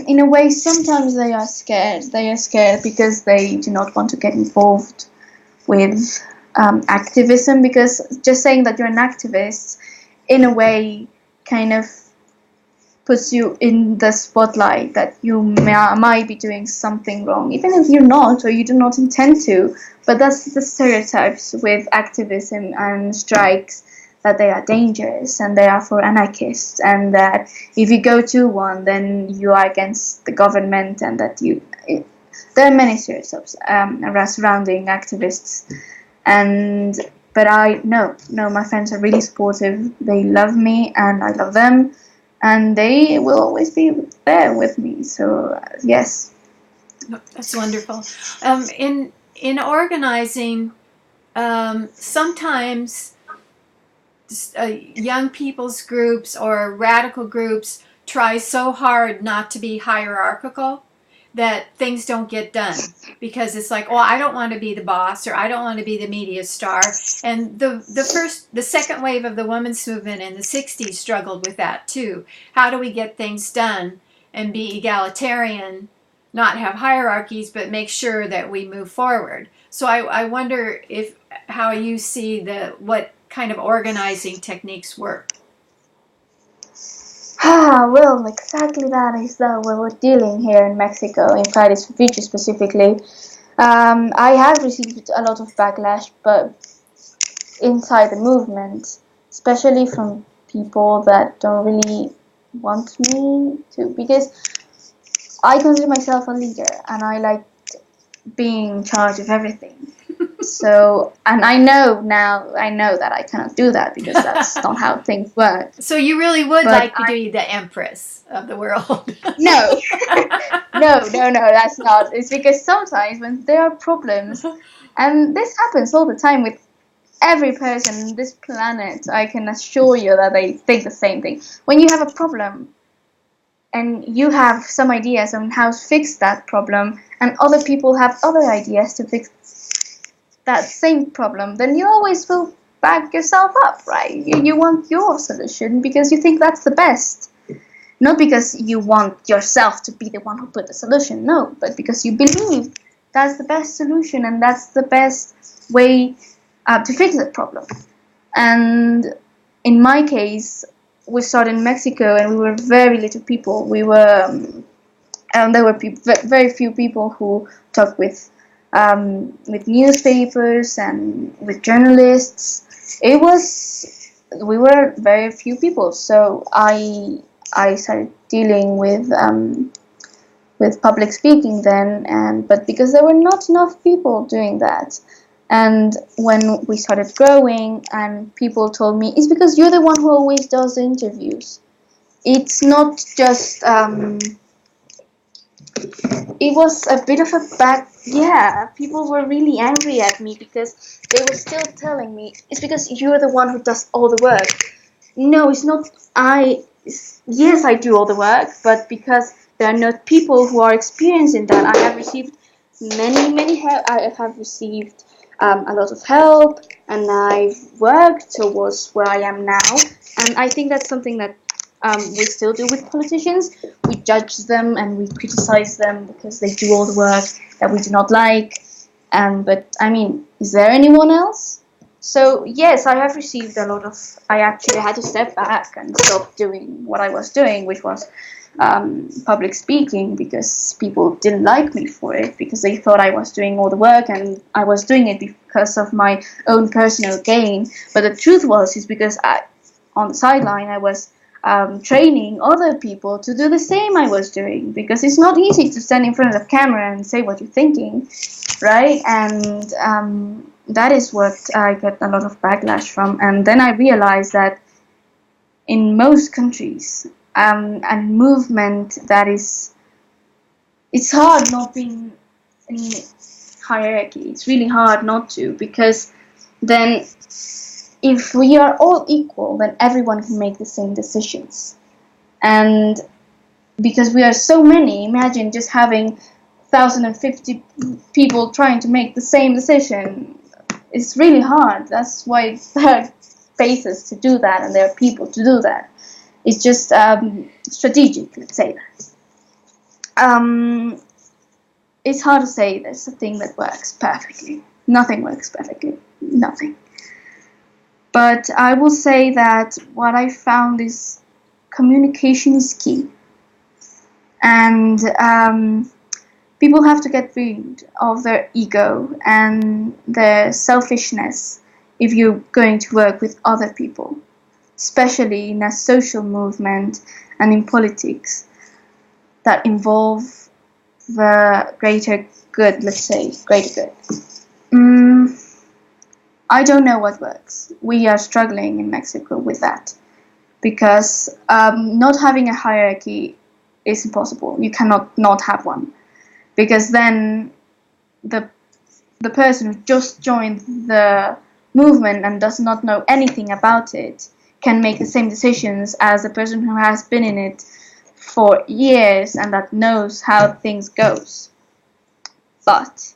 In a way, sometimes they are scared. They are scared because they do not want to get involved with activism, because just saying that you're an activist, in a way, kind of puts you in the spotlight that you might be doing something wrong, even if you're not or you do not intend to. But that's the stereotypes with activism and strikes, that they are dangerous and they are for anarchists, and that if you go to one, then you are against the government, and that there are many stereotypes surrounding activists. But my friends are really supportive. They love me and I love them, and they will always be there with me. So yes. That's wonderful. In organizing, sometimes young people's groups or radical groups try so hard not to be hierarchical that things don't get done, because it's like, oh, I don't want to be the boss, or I don't want to be the media star. And the second wave of the women's movement in the 60s struggled with that too. How do we get things done and be egalitarian, not have hierarchies, but make sure that we move forward? So I wonder how you see what kind of organizing techniques work. Well, exactly that is what we're dealing here in Mexico, in Fridays for Future specifically. I have received a lot of backlash, but inside the movement, especially from people that don't really want me to, because I consider myself a leader and I like being in charge of everything. So, and I know that I cannot do that, because that's not how things work. So you really would like to be the empress of the world? No, that's not. It's because sometimes when there are problems, and this happens all the time with every person on this planet, I can assure you that they think the same thing. When you have a problem and you have some ideas on how to fix that problem, and other people have other ideas to fix that same problem, then you always will back yourself up, right? You want your solution because you think that's the best. Not because you want yourself to be the one who put the solution, no, but because you believe that's the best solution and that's the best way to fix the problem. And in my case, we started in Mexico and we were very little people. We were, there were very few people who talked with newspapers and with journalists. We were very few people, so I started dealing with public speaking then, but because there were not enough people doing that. And when we started growing and people told me, it's because you're the one who always does the interviews. It's not just, it was a bit of people were really angry at me because they were still telling me, it's because you're the one who does all the work. No, it's not. Yes, I do all the work, but because there are not people who are experiencing that. I have received many help. I have received a lot of help, and I've worked towards where I am now. And I think that's something that we still do with politicians. We judge them and we criticize them because they do all the work that we do not like. But I mean, is there anyone else? So yes, I have received a lot of. I actually had to step back and stop doing what I was doing, which was public speaking, because people didn't like me for it, because they thought I was doing all the work and I was doing it because of my own personal gain. But the truth is because on the sideline I was training other people to do the same I was doing, because it's not easy to stand in front of the camera and say what you're thinking, right? And that is what I got a lot of backlash from. And then I realized that in most countries, a movement that is it's hard not being in hierarchy. It's really hard not to, because then if we are all equal, then everyone can make the same decisions. And because we are so many, imagine just having 1,050 people trying to make the same decision. It's really hard. That's why there are spaces to do that, and there are people to do that. It's just strategic, let's say that. It's hard to say there's a thing that works perfectly. Nothing works perfectly. Nothing. But I will say that what I found is communication is key. And people have to get rid of their ego and their selfishness if you're going to work with other people, especially in a social movement and in politics that involve the greater good, let's say, greater good. I don't know what works. We are struggling in Mexico with that, because not having a hierarchy is impossible. You cannot not have one, because then the person who just joined the movement and does not know anything about it can make the same decisions as a person who has been in it for years and that knows how things goes. But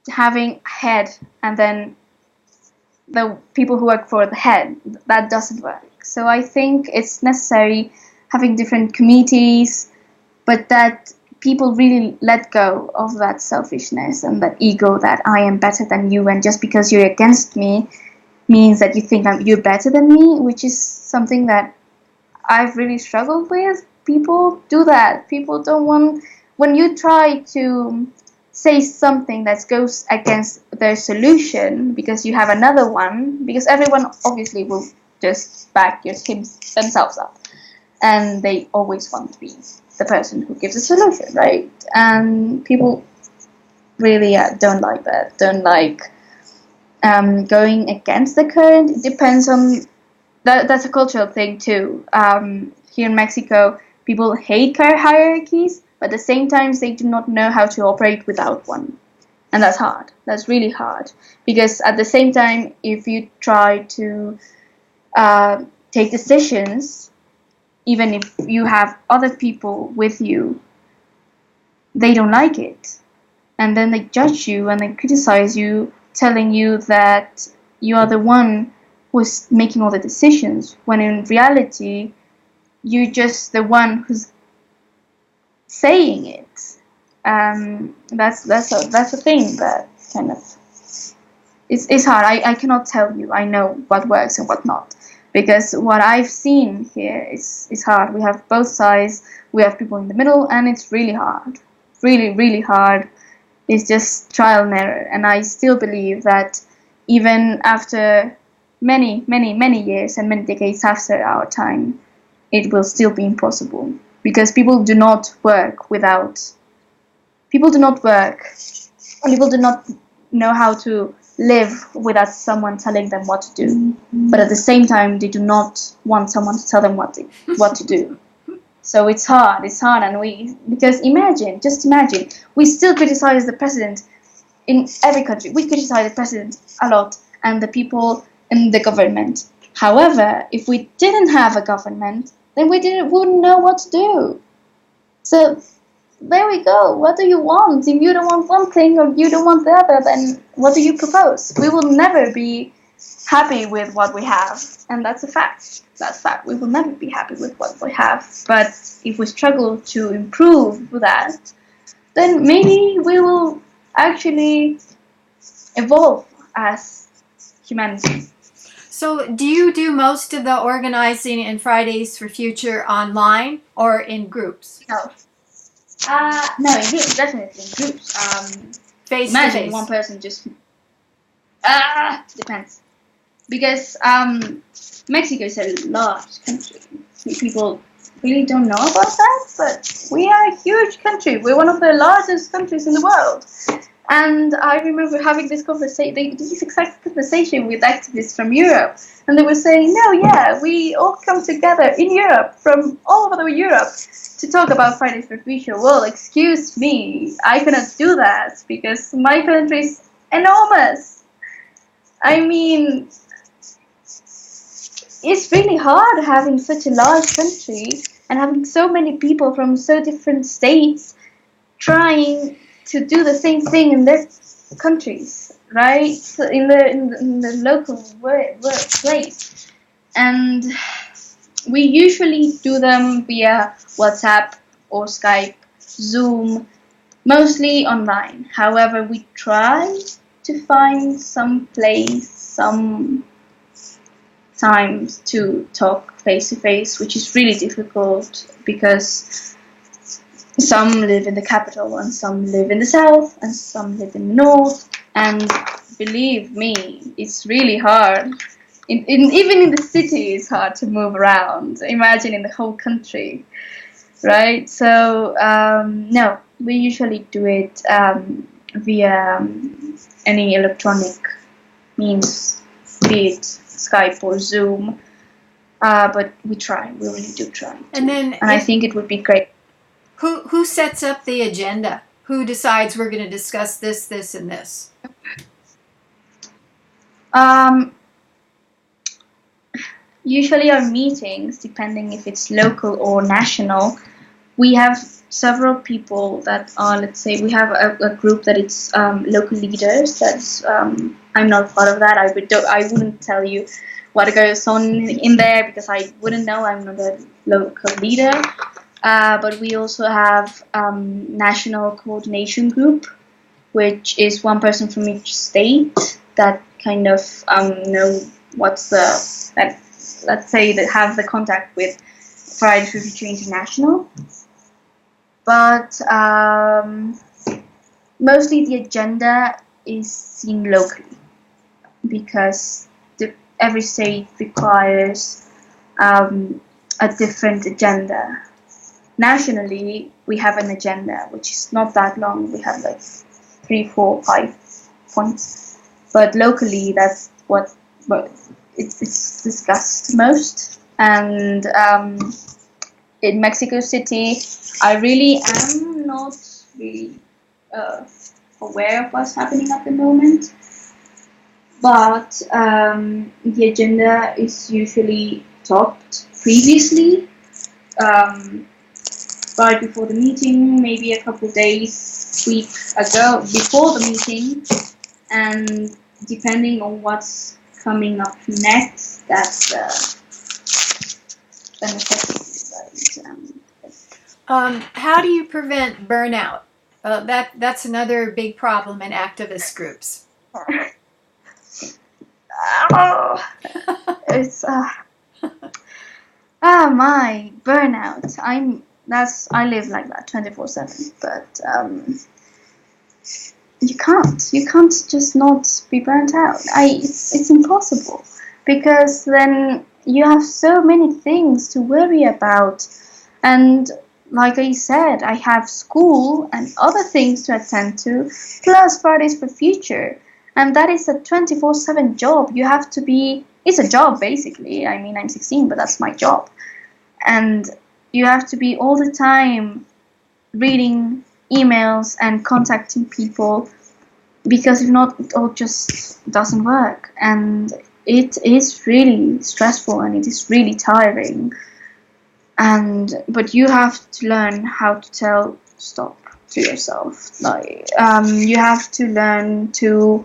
having a head and then the people who work for the head, that doesn't work. So I think it's necessary having different committees, but that people really let go of that selfishness and that ego that I am better than you, and just because you're against me means that you think you're better than me, which is something that I've really struggled with. People do that. People don't want, when you try to say something that goes against their solution because you have another one, because everyone obviously will just back themselves up, and they always want to be the person who gives a solution, right? And people really don't like that, don't like going against the current. It depends on, that's a cultural thing too. Here in Mexico, people hate hierarchies, but at the same time they do not know how to operate without one. And that's hard. That's really hard. Because at the same time, if you try to take decisions, even if you have other people with you, they don't like it. And then they judge you and they criticize you, telling you that you are the one who's making all the decisions, when in reality, you're just the one who's saying it. That's a thing that kind of, it's hard. I cannot tell you I know what works and what not, because what I've seen here is hard. We have both sides, we have people in the middle, and it's really hard, really hard. It's just trial and error, and I still believe that even after many years and many decades after our time, it will still be impossible, because people do not work, and people do not know how to live without someone telling them what to do. But at the same time, they do not want someone to tell them what to do. So it's hard, and because just imagine, we still criticize the president in every country. We criticize the president a lot and the people in the government. However, if we didn't have a government, then we wouldn't know what to do. So there we go. What do you want? If you don't want one thing or you don't want the other, then what do you propose? We will never be happy with what we have, and that's a fact. That's fact. We will never be happy with what we have. But if we struggle to improve that, then maybe we will actually evolve as humanity. So do you do most of the organizing in Fridays for Future online or in groups? No. No, in groups, definitely in groups. Face imagine to face. one person just depends, because Mexico is a large country. People really don't know about that, but we are a huge country. We're one of the largest countries in the world, And I remember having this exact conversation with activists from Europe, and they were saying, "No, yeah, we all come together in Europe from all over Europe to talk about Fridays for Future." Well, excuse me, I cannot do that because my country is enormous. I mean, it's really hard having such a large country and having so many people from so different states trying to do the same thing in their countries, right? So in the local workplace, and we usually do them via WhatsApp or Skype, Zoom, mostly online. However, we try to find some place, some times to talk face to face, which is really difficult because some live in the capital and some live in the south and some live in the north, and believe me, it's really hard. Even in the city, it's hard to move around. Imagine in the whole country, right? So no, we usually do it via any electronic means, be it Skype or Zoom. But we really do try. And then, I think it would be great. Who sets up the agenda? Who decides we're going to discuss this, this, and this? Usually our meetings, depending if it's local or national, we have several people that are, let's say, we have a group that it's local leaders. That's I'm not part of that. I wouldn't tell you what goes on in there because I wouldn't know. I'm not a local leader. But we also have national coordination group, which is one person from each state that kind of know what's let's say that have the contact with Fridays for Future International. But mostly the agenda is seen locally because every state requires a different agenda. Nationally, we have an agenda which is not that long. We have like 3, 4, 5 points. But locally, that's what it's discussed most. And in Mexico City, I really am not really aware of what's happening at the moment. But the agenda is usually talked previously. Right before the meeting, maybe a couple days, week ago, before the meeting, and depending on what's coming up next, that's the necessity. How do you prevent burnout? That's another big problem in activist groups. It's my burnout. I live like that 24/7, but you can't just not be burnt out. It's impossible because then you have so many things to worry about, and like I said, I have school and other things to attend to, plus Fridays for Future, and that is a 24/7 job. You have to be. It's a job basically. I mean, I'm 16, but that's my job, and you have to be all the time reading emails and contacting people because if not, it all just doesn't work. And it is really stressful and it is really tiring. But you have to learn how to tell stop to yourself. Like you have to learn to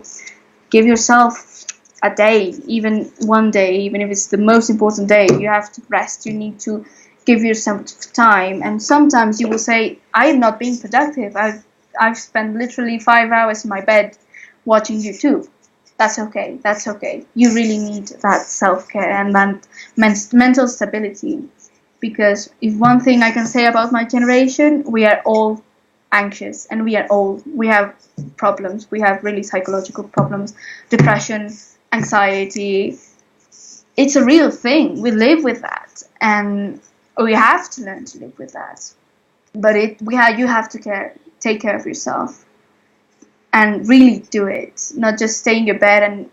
give yourself a day, even one day, even if it's the most important day. You have to rest. You need to give yourself time, and sometimes you will say, I have not been productive. I've spent literally 5 hours in my bed watching YouTube. That's okay. You really need that self-care and that mental stability, because if one thing I can say about my generation, we are all anxious and we have problems. We have really psychological problems, depression, anxiety. It's a real thing. We live with that, and we have to learn to live with that. But you have to take care of yourself. and really do it, not just stay in your bed and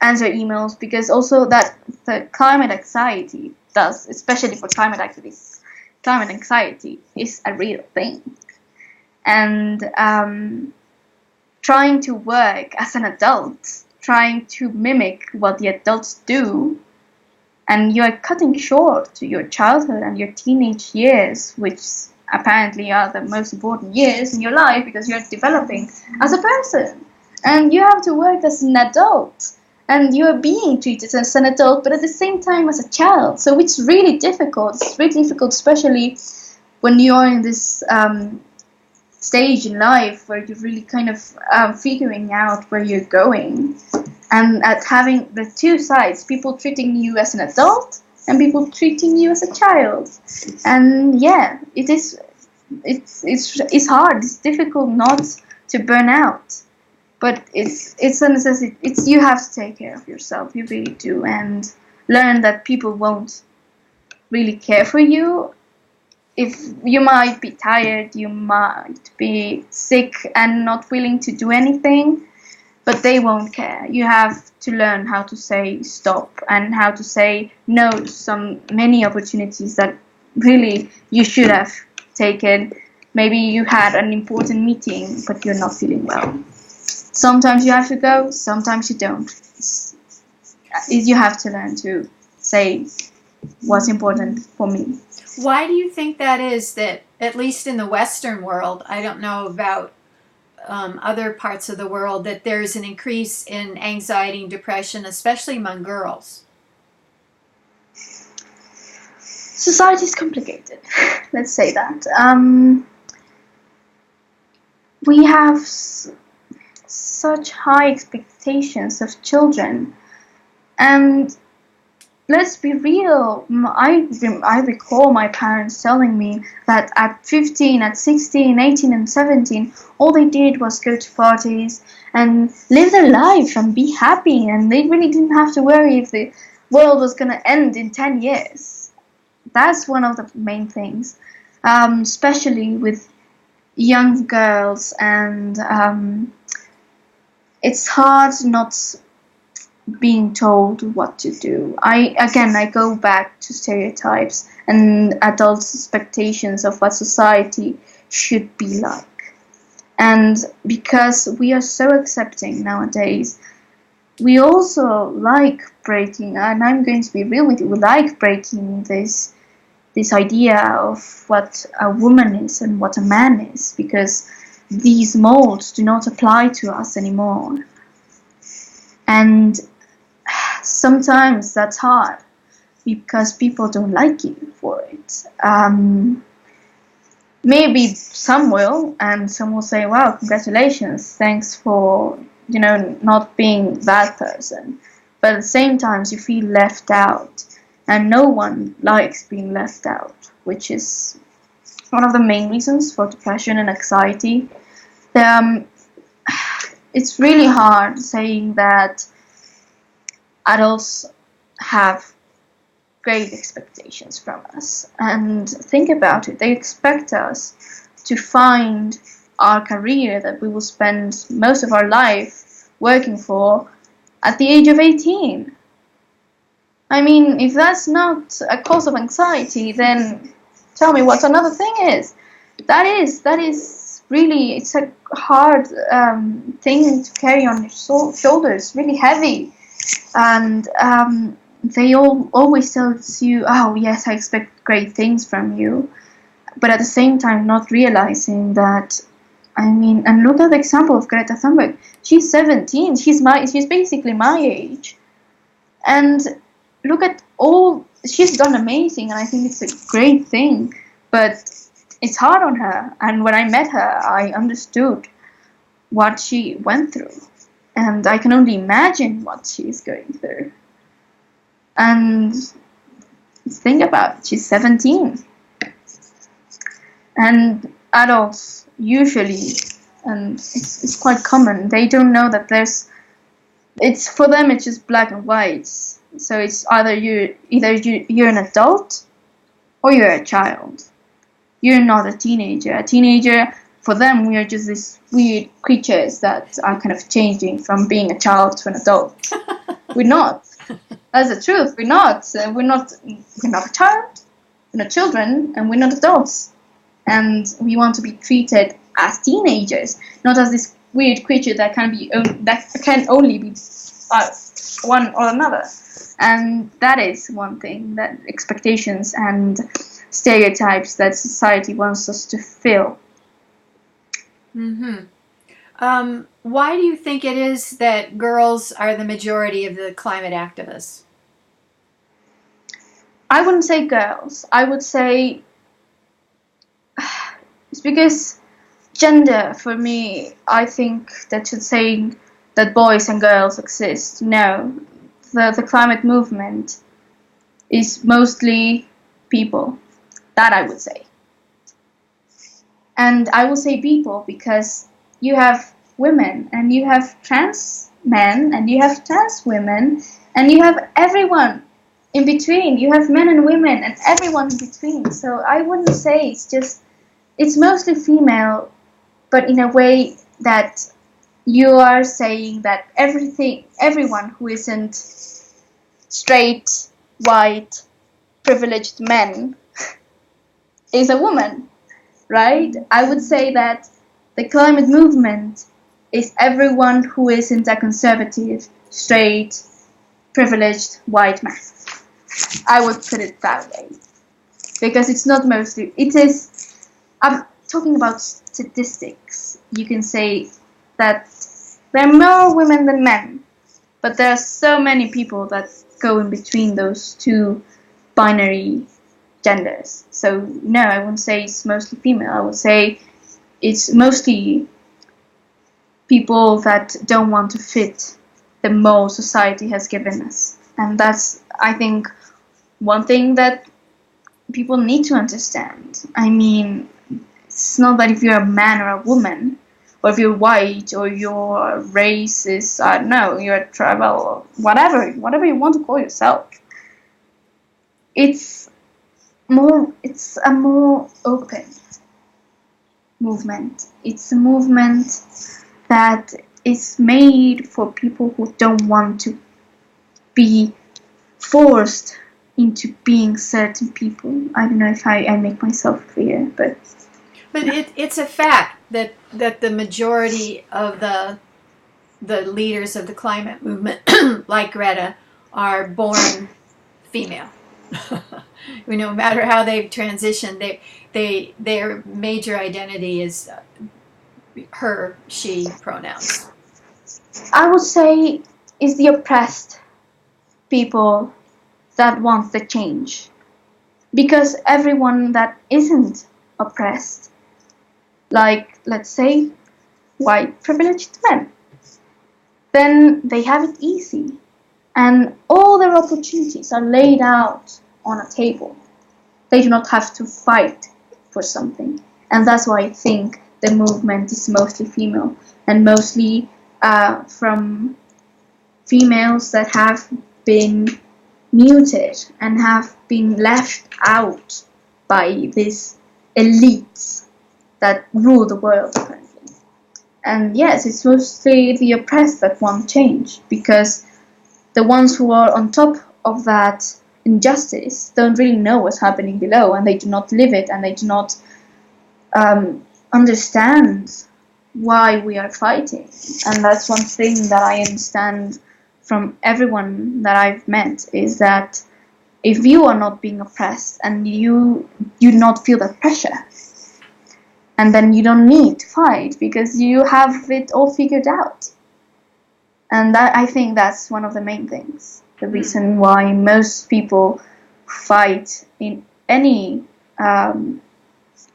answer emails, because also that the climate anxiety does, especially for climate activists, climate anxiety is a real thing. And trying to work as an adult, trying to mimic what the adults do, and you're cutting short your childhood and your teenage years, which apparently are the most important years in your life because you're developing as a person. And you have to work as an adult, and you're being treated as an adult, but at the same time as a child. So it's really difficult. It's really difficult, especially when you're in this stage in life where you're really kind of figuring out where you're going, and at having the two sides, people treating you as an adult and people treating you as a child. And yeah, it's hard. It's difficult not to burn out, but it's a necessity. It's, you have to take care of yourself, you really do, and learn that people won't really care for you. If you might be tired, you might be sick and not willing to do anything, but they won't care. You have to learn how to say stop and how to say no to many opportunities that really you should have taken. Maybe you had an important meeting, but you're not feeling well. Sometimes you have to go, sometimes you don't. You have to learn to say what's important for me. Why do you think that is, that at least in the Western world, I don't know about other parts of the world, that there's an increase in anxiety and depression, especially among girls? Society is complicated. Let's say that. We have such high expectations of children, and let's be real. I recall my parents telling me that at 15, at 16, 18 and 17, all they did was go to parties and live their life and be happy, and they really didn't have to worry if the world was going to end in 10 years. That's one of the main things, especially with young girls, and it's hard not being told what to do. I go back to stereotypes and adults' expectations of what society should be like. And because we are so accepting nowadays, we also like breaking, and I'm going to be real with you, we like breaking this idea of what a woman is and what a man is, because these molds do not apply to us anymore. And sometimes that's hard because people don't like you for it. Maybe some will, and some will say, wow, congratulations, thanks for not being that person. But at the same time, you feel left out, and no one likes being left out, which is one of the main reasons for depression and anxiety. It's really hard saying that adults have great expectations from us. And think about it, they expect us to find our career that we will spend most of our life working for at the age of 18. I mean, if that's not a cause of anxiety, then tell me what another thing is. That is really, it's a hard thing to carry on your shoulders, really heavy. And they always tell you, oh yes, I expect great things from you, but at the same time not realizing that, I mean, and look at the example of Greta Thunberg. She's 17, she's basically my age, and look at all, she's done amazing, and I think it's a great thing, but it's hard on her. And when I met her, I understood what she went through, and I can only imagine what she's going through. And think about it, she's 17. And adults usually, and it's quite common, they don't know that it's for them, it's just black and white. So it's either you're an adult or you're a child. You're not a teenager. A teenager for them, we are just these weird creatures that are kind of changing from being a child to an adult. We're not. That's the truth. We're not. We're not a child. We're not children, and we're not adults. And we want to be treated as teenagers, not as this weird creature that can only be one or another. And that is one thing, that expectations and stereotypes that society wants us to fill. Mm-hmm. Why do you think it is that girls are the majority of the climate activists? I wouldn't say girls. I would say it's because gender, for me, I think that should say that boys and girls exist. No, the climate movement is mostly people. That I would say. And I will say people because you have women and you have trans men and you have trans women and you have everyone in between. You have men and women and everyone in between. So I wouldn't say it's mostly female, but in a way that you are saying that everyone who isn't straight, white, privileged men is a woman, right? I would say that the climate movement is everyone who isn't a conservative, straight, privileged, white man. I would put it that way. Because it's not mostly, it is, I'm talking about statistics. You can say that there are more women than men, but there are so many people that go in between those two binary genders. So no, I wouldn't say it's mostly female. I would say it's mostly people that don't want to fit the mold society has given us. And that's, I think, one thing that people need to understand. I mean, it's not that if you're a man or a woman, or if you're white, or your race is, I don't know, you're a tribal, or whatever you want to call yourself. It's a more open movement. It's a movement that is made for people who don't want to be forced into being certain people. I don't know if I make myself clear, but it's a fact that the majority of the leaders of the climate movement, like Greta, are born female. No matter how they've transitioned, their major identity is her, she pronouns. I would say it's the oppressed people that want the change. Because everyone that isn't oppressed, like, let's say, white privileged men, then they have it easy. And all their opportunities are laid out on a table. They do not have to fight for something. And that's why I think the movement is mostly female, and mostly from females that have been muted and have been left out by these elites that rule the world currently. And yes, it's mostly the oppressed that want change, because the ones who are on top of that injustice don't really know what's happening below, and they do not live it, and they do not understand why we are fighting. And that's one thing that I understand from everyone that I've met, is that if you are not being oppressed and you do not feel that pressure, and then you don't need to fight because you have it all figured out. And that, I think that's one of the main things, the reason why most people fight in any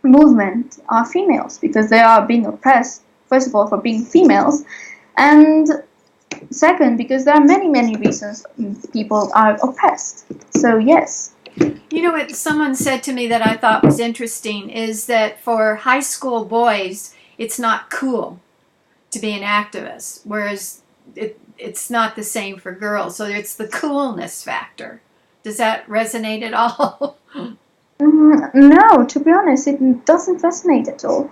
movement are females, because they are being oppressed, first of all, for being females, and second, because there are many, many reasons people are oppressed. So yes. You know what someone said to me that I thought was interesting is that for high school boys, it's not cool to be an activist, whereas it's not the same for girls. So it's the coolness factor. Does that resonate at all? No, to be honest, it doesn't resonate at all.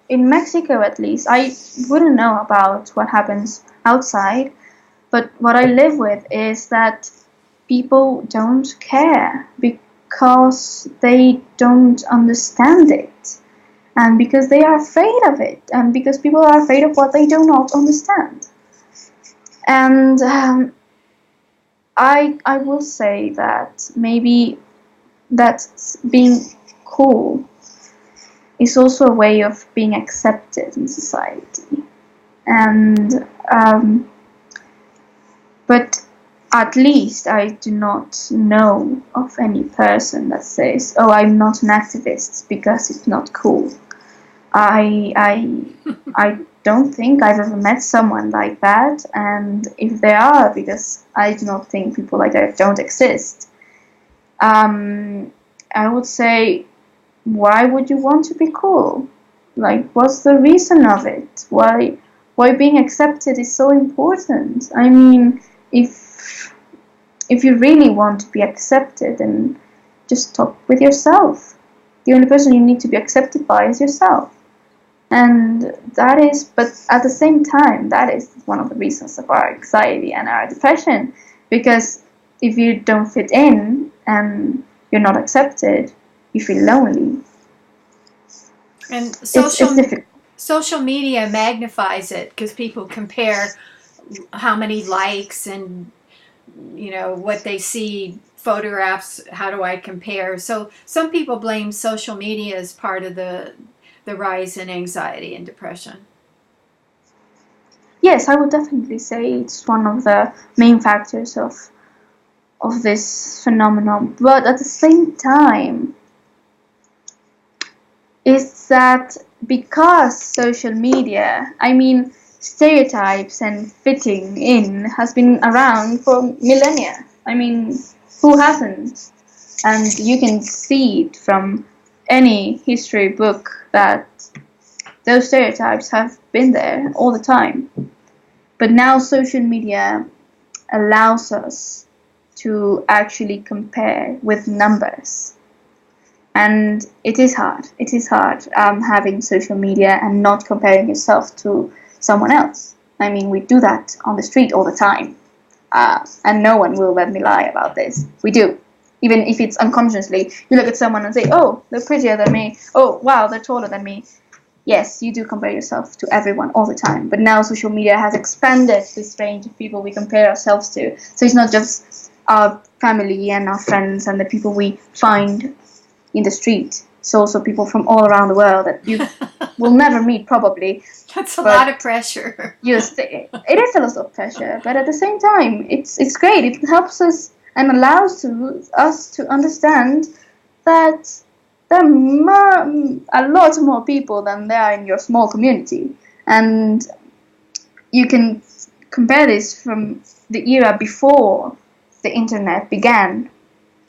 In Mexico at least, I wouldn't know about what happens outside, but what I live with is that people don't care because they don't understand it, and because they are afraid of it, and because people are afraid of what they do not understand. And I will say that maybe that being cool is also a way of being accepted in society. And but at least I do not know of any person that says, "Oh, I'm not an activist because it's not cool." I don't think I've ever met someone like that, and if there are, because I do not think people like that don't exist, I would say, why would you want to be cool? Like, what's the reason of it? Why being accepted is so important? I mean, if you really want to be accepted, then just talk with yourself. The only person you need to be accepted by is yourself. And that is, but at the same time, that is one of the reasons of our anxiety and our depression. Because if you don't fit in and you're not accepted, you feel lonely. And It's difficult. social media magnifies it because people compare how many likes and what they see, photographs. How do I compare? So some people blame social media as part of the rise in anxiety and depression. Yes, I would definitely say it's one of the main factors of this phenomenon. But at the same time, is that because social media, I mean, stereotypes and fitting in has been around for millennia. I mean, who hasn't? And you can see it from any history book that those stereotypes have been there all the time. But now social media allows us to actually compare with numbers. And it is hard. It is hard having social media and not comparing yourself to someone else. I mean, we do that on the street all the time. And no one will let me lie about this. We do. Even if it's unconsciously, you look at someone and say, "Oh, they're prettier than me. Oh, wow, they're taller than me." Yes, you do compare yourself to everyone all the time. But now social media has expanded this range of people we compare ourselves to. So it's not just our family and our friends and the people we find in the street. It's also people from all around the world that you will never meet, probably. That's a lot of pressure. It is a lot of pressure, but at the same time, it's great. It helps us and allows us to understand that there are a lot more people than there are in your small community, and you can compare this from the era before the internet began,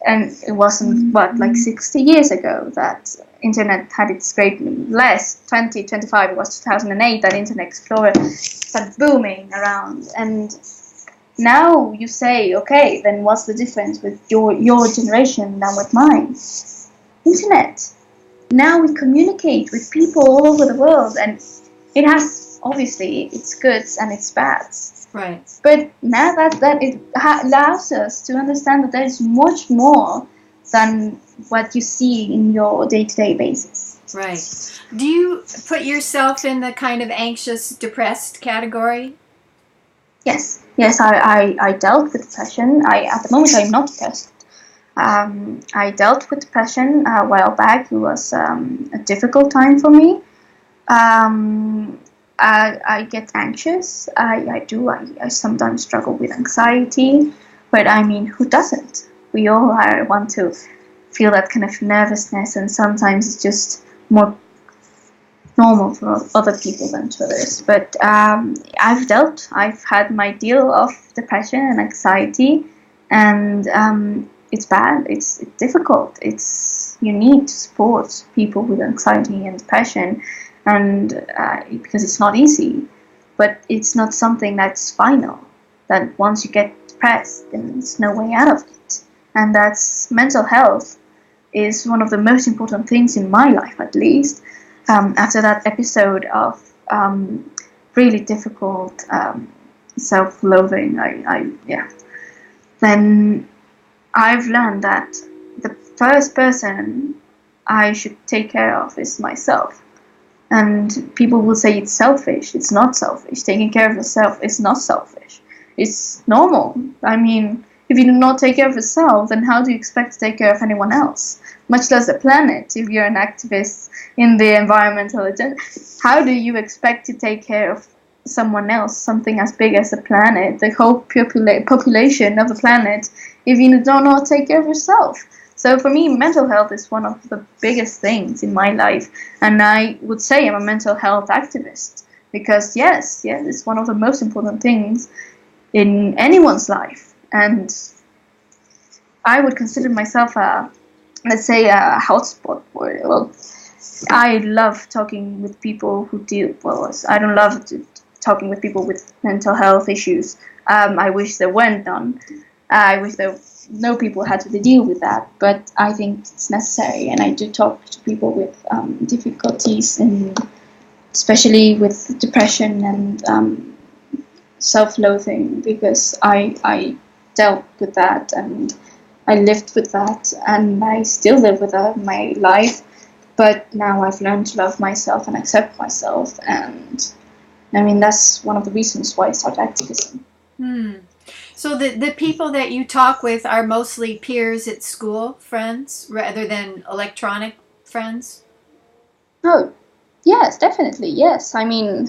and it wasn't like 60 years ago that internet had its great, less 25, it was 2008 that Internet Explorer started booming around. And now you say, okay, then what's the difference with your generation than with mine? Internet. Now we communicate with people all over the world, and it has obviously its goods and its bads. Right. But now that it allows us to understand that there is much more than what you see in your day-to-day basis. Right. Do you put yourself in the kind of anxious, depressed category? Yes, I dealt with depression. At the moment, I'm not depressed. I dealt with depression a while back. It was a difficult time for me. I get anxious. I do. I sometimes struggle with anxiety. But I mean, who doesn't? We all want to feel that kind of nervousness, and sometimes it's just more normal for other people than to others. But I've had my deal of depression and anxiety, and it's bad. It's difficult. You need to support people with anxiety and depression, and because it's not easy, but it's not something that's final. That once you get depressed, then there's no way out of it. And that's mental health is one of the most important things in my life, at least. after that episode of really difficult self-loathing, then I've learned that the first person I should take care of is myself. And people will say it's selfish. It's not selfish. Taking care of yourself is not selfish. It's normal. I mean, if you do not take care of yourself, then how do you expect to take care of anyone else? Much less the planet. If you're an activist in the environmental agenda, how do you expect to take care of someone else, something as big as the planet, the whole population of the planet, if you do not take care of yourself? So for me, mental health is one of the biggest things in my life, and I would say I'm a mental health activist because yes, it's one of the most important things in anyone's life, and I would consider myself let's say a hotspot for it. Well, I love talking with people who deal well. I don't love talking with people with mental health issues. I wish there weren't none. I wish no people had to deal with that, but I think it's necessary, and I do talk to people with difficulties, and especially with depression and self-loathing, because I dealt with that, and I lived with that, and I still live with that in my life, but now I've learned to love myself and accept myself, and I mean, that's one of the reasons why I started activism. So the people that you talk with are mostly peers at school, friends, rather than electronic friends? Oh, yes, definitely, yes. I mean,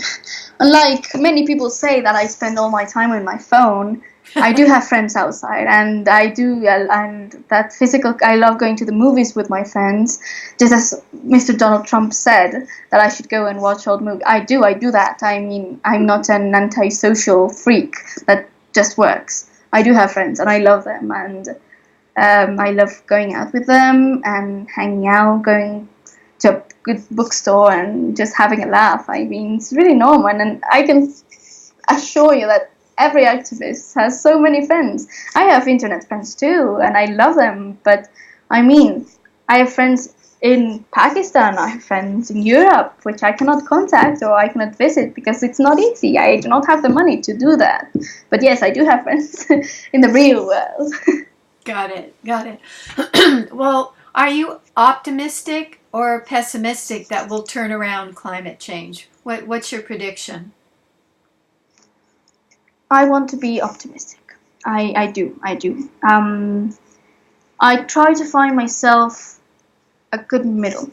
unlike many people say that I spend all my time on my phone, I do have friends outside, and and that physical, I love going to the movies with my friends, just as Mr. Donald Trump said that I should go and watch old movies. I do that. I mean, I'm not an antisocial freak that just works. I do have friends, and I love them, and I love going out with them and hanging out, going to a good bookstore and just having a laugh. I mean, it's really normal, and I can assure you that every activist has so many friends. I have internet friends too, and I love them, but I mean, I have friends in Pakistan, I have friends in Europe, which I cannot contact or I cannot visit because it's not easy. I do not have the money to do that. But yes, I do have friends in the real world. Got it. Well, are you optimistic or pessimistic that we'll turn around climate change? What's your prediction? I want to be optimistic. I do. I try to find myself a good middle.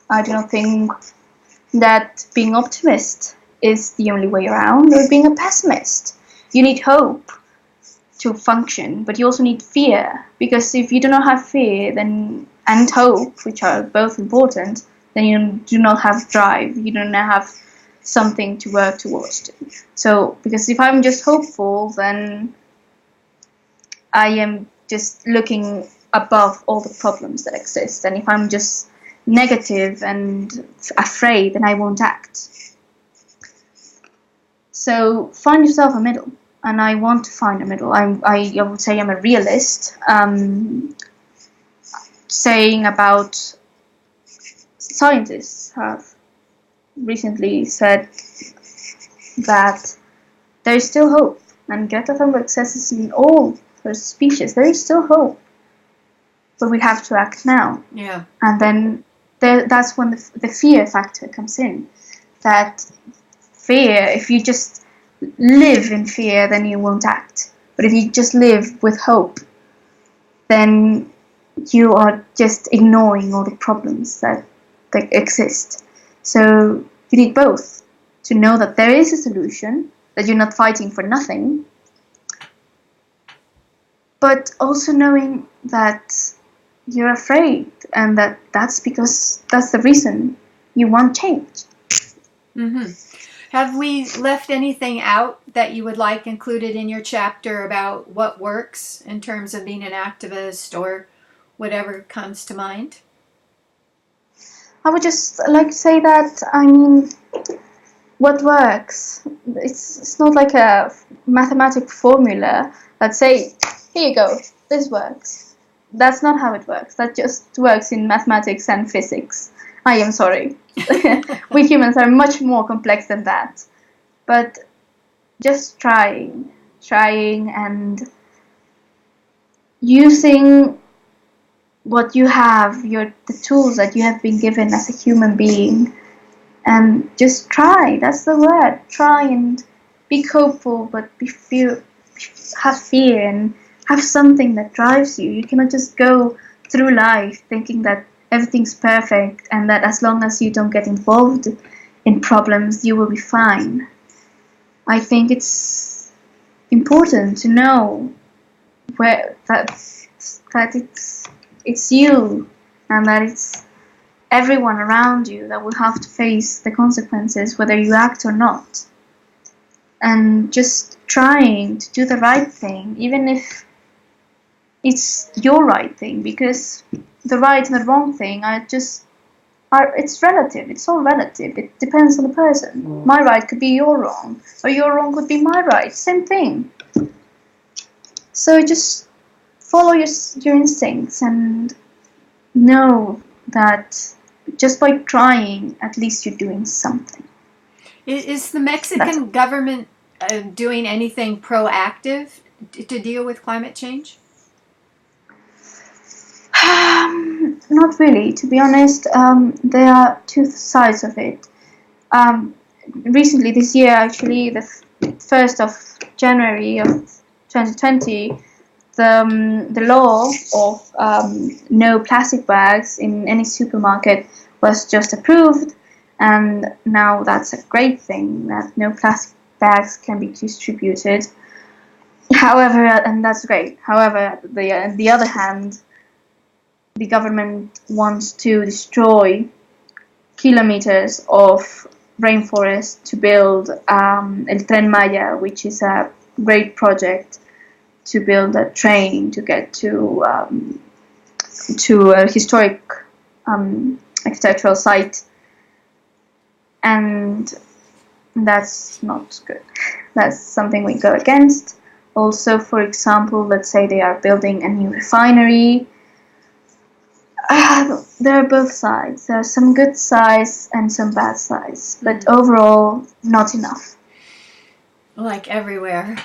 I do not think that being optimist is the only way around, or being a pessimist. You need hope to function, but you also need fear, because if you do not have fear then and hope, which are both important, then you do not have drive. You do not have something to work towards. So, because if I'm just hopeful, then I am just looking above all the problems that exist. And if I'm just negative and afraid, then I won't act. So find yourself a middle, and I want to find a middle. I would say I'm a realist. Saying about scientists have recently said that there is still hope, and Greta Thunberg says this in all her speeches. There is still hope, but we have to act now. Yeah. And then that's when the fear factor comes in. That fear, if you just live in fear, then you won't act. But if you just live with hope, then you are just ignoring all the problems that exist. So you need both, to know that there is a solution, that you're not fighting for nothing, but also knowing that you're afraid, and that's because that's the reason you want change. Mm-hmm. Have we left anything out that you would like included in your chapter about what works in terms of being an activist, or whatever comes to mind? I would just like to say that, I mean, what works, it's not like a mathematic formula that say, here you go, this works. That's not how it works. That just works in mathematics and physics. I am sorry. We humans are much more complex than that. But just trying and using what you have, the tools that you have been given as a human being, and just try. That's the word. Try and be hopeful, but have fear and have something that drives you. You cannot just go through life thinking that everything's perfect and that as long as you don't get involved in problems, you will be fine. I think it's important to know that it's you and that it's everyone around you that will have to face the consequences whether you act or not. And just trying to do the right thing, even if it's your right thing, because the right and the wrong thing it's relative. It's all relative. It depends on the person. My right could be your wrong, or your wrong could be my right. Same thing. So just follow your instincts and know that just by trying, at least you're doing something. Is the Mexican government doing anything proactive to deal with climate change? Not really, to be honest. There are two sides of it. Recently, this year, actually, the 1st of January of 2020, the law of no plastic bags in any supermarket was just approved, and now that's a great thing that no plastic bags can be distributed. However, and that's great. However, on the other hand, the government wants to destroy kilometers of rainforest to build El Tren Maya, which is a great project to build a train to get to a historic architectural site, and that's not good. That's something we go against. Also, for example, let's say they are building a new refinery. There are both sides. There are some good sides and some bad sides, but overall, not enough. Like everywhere.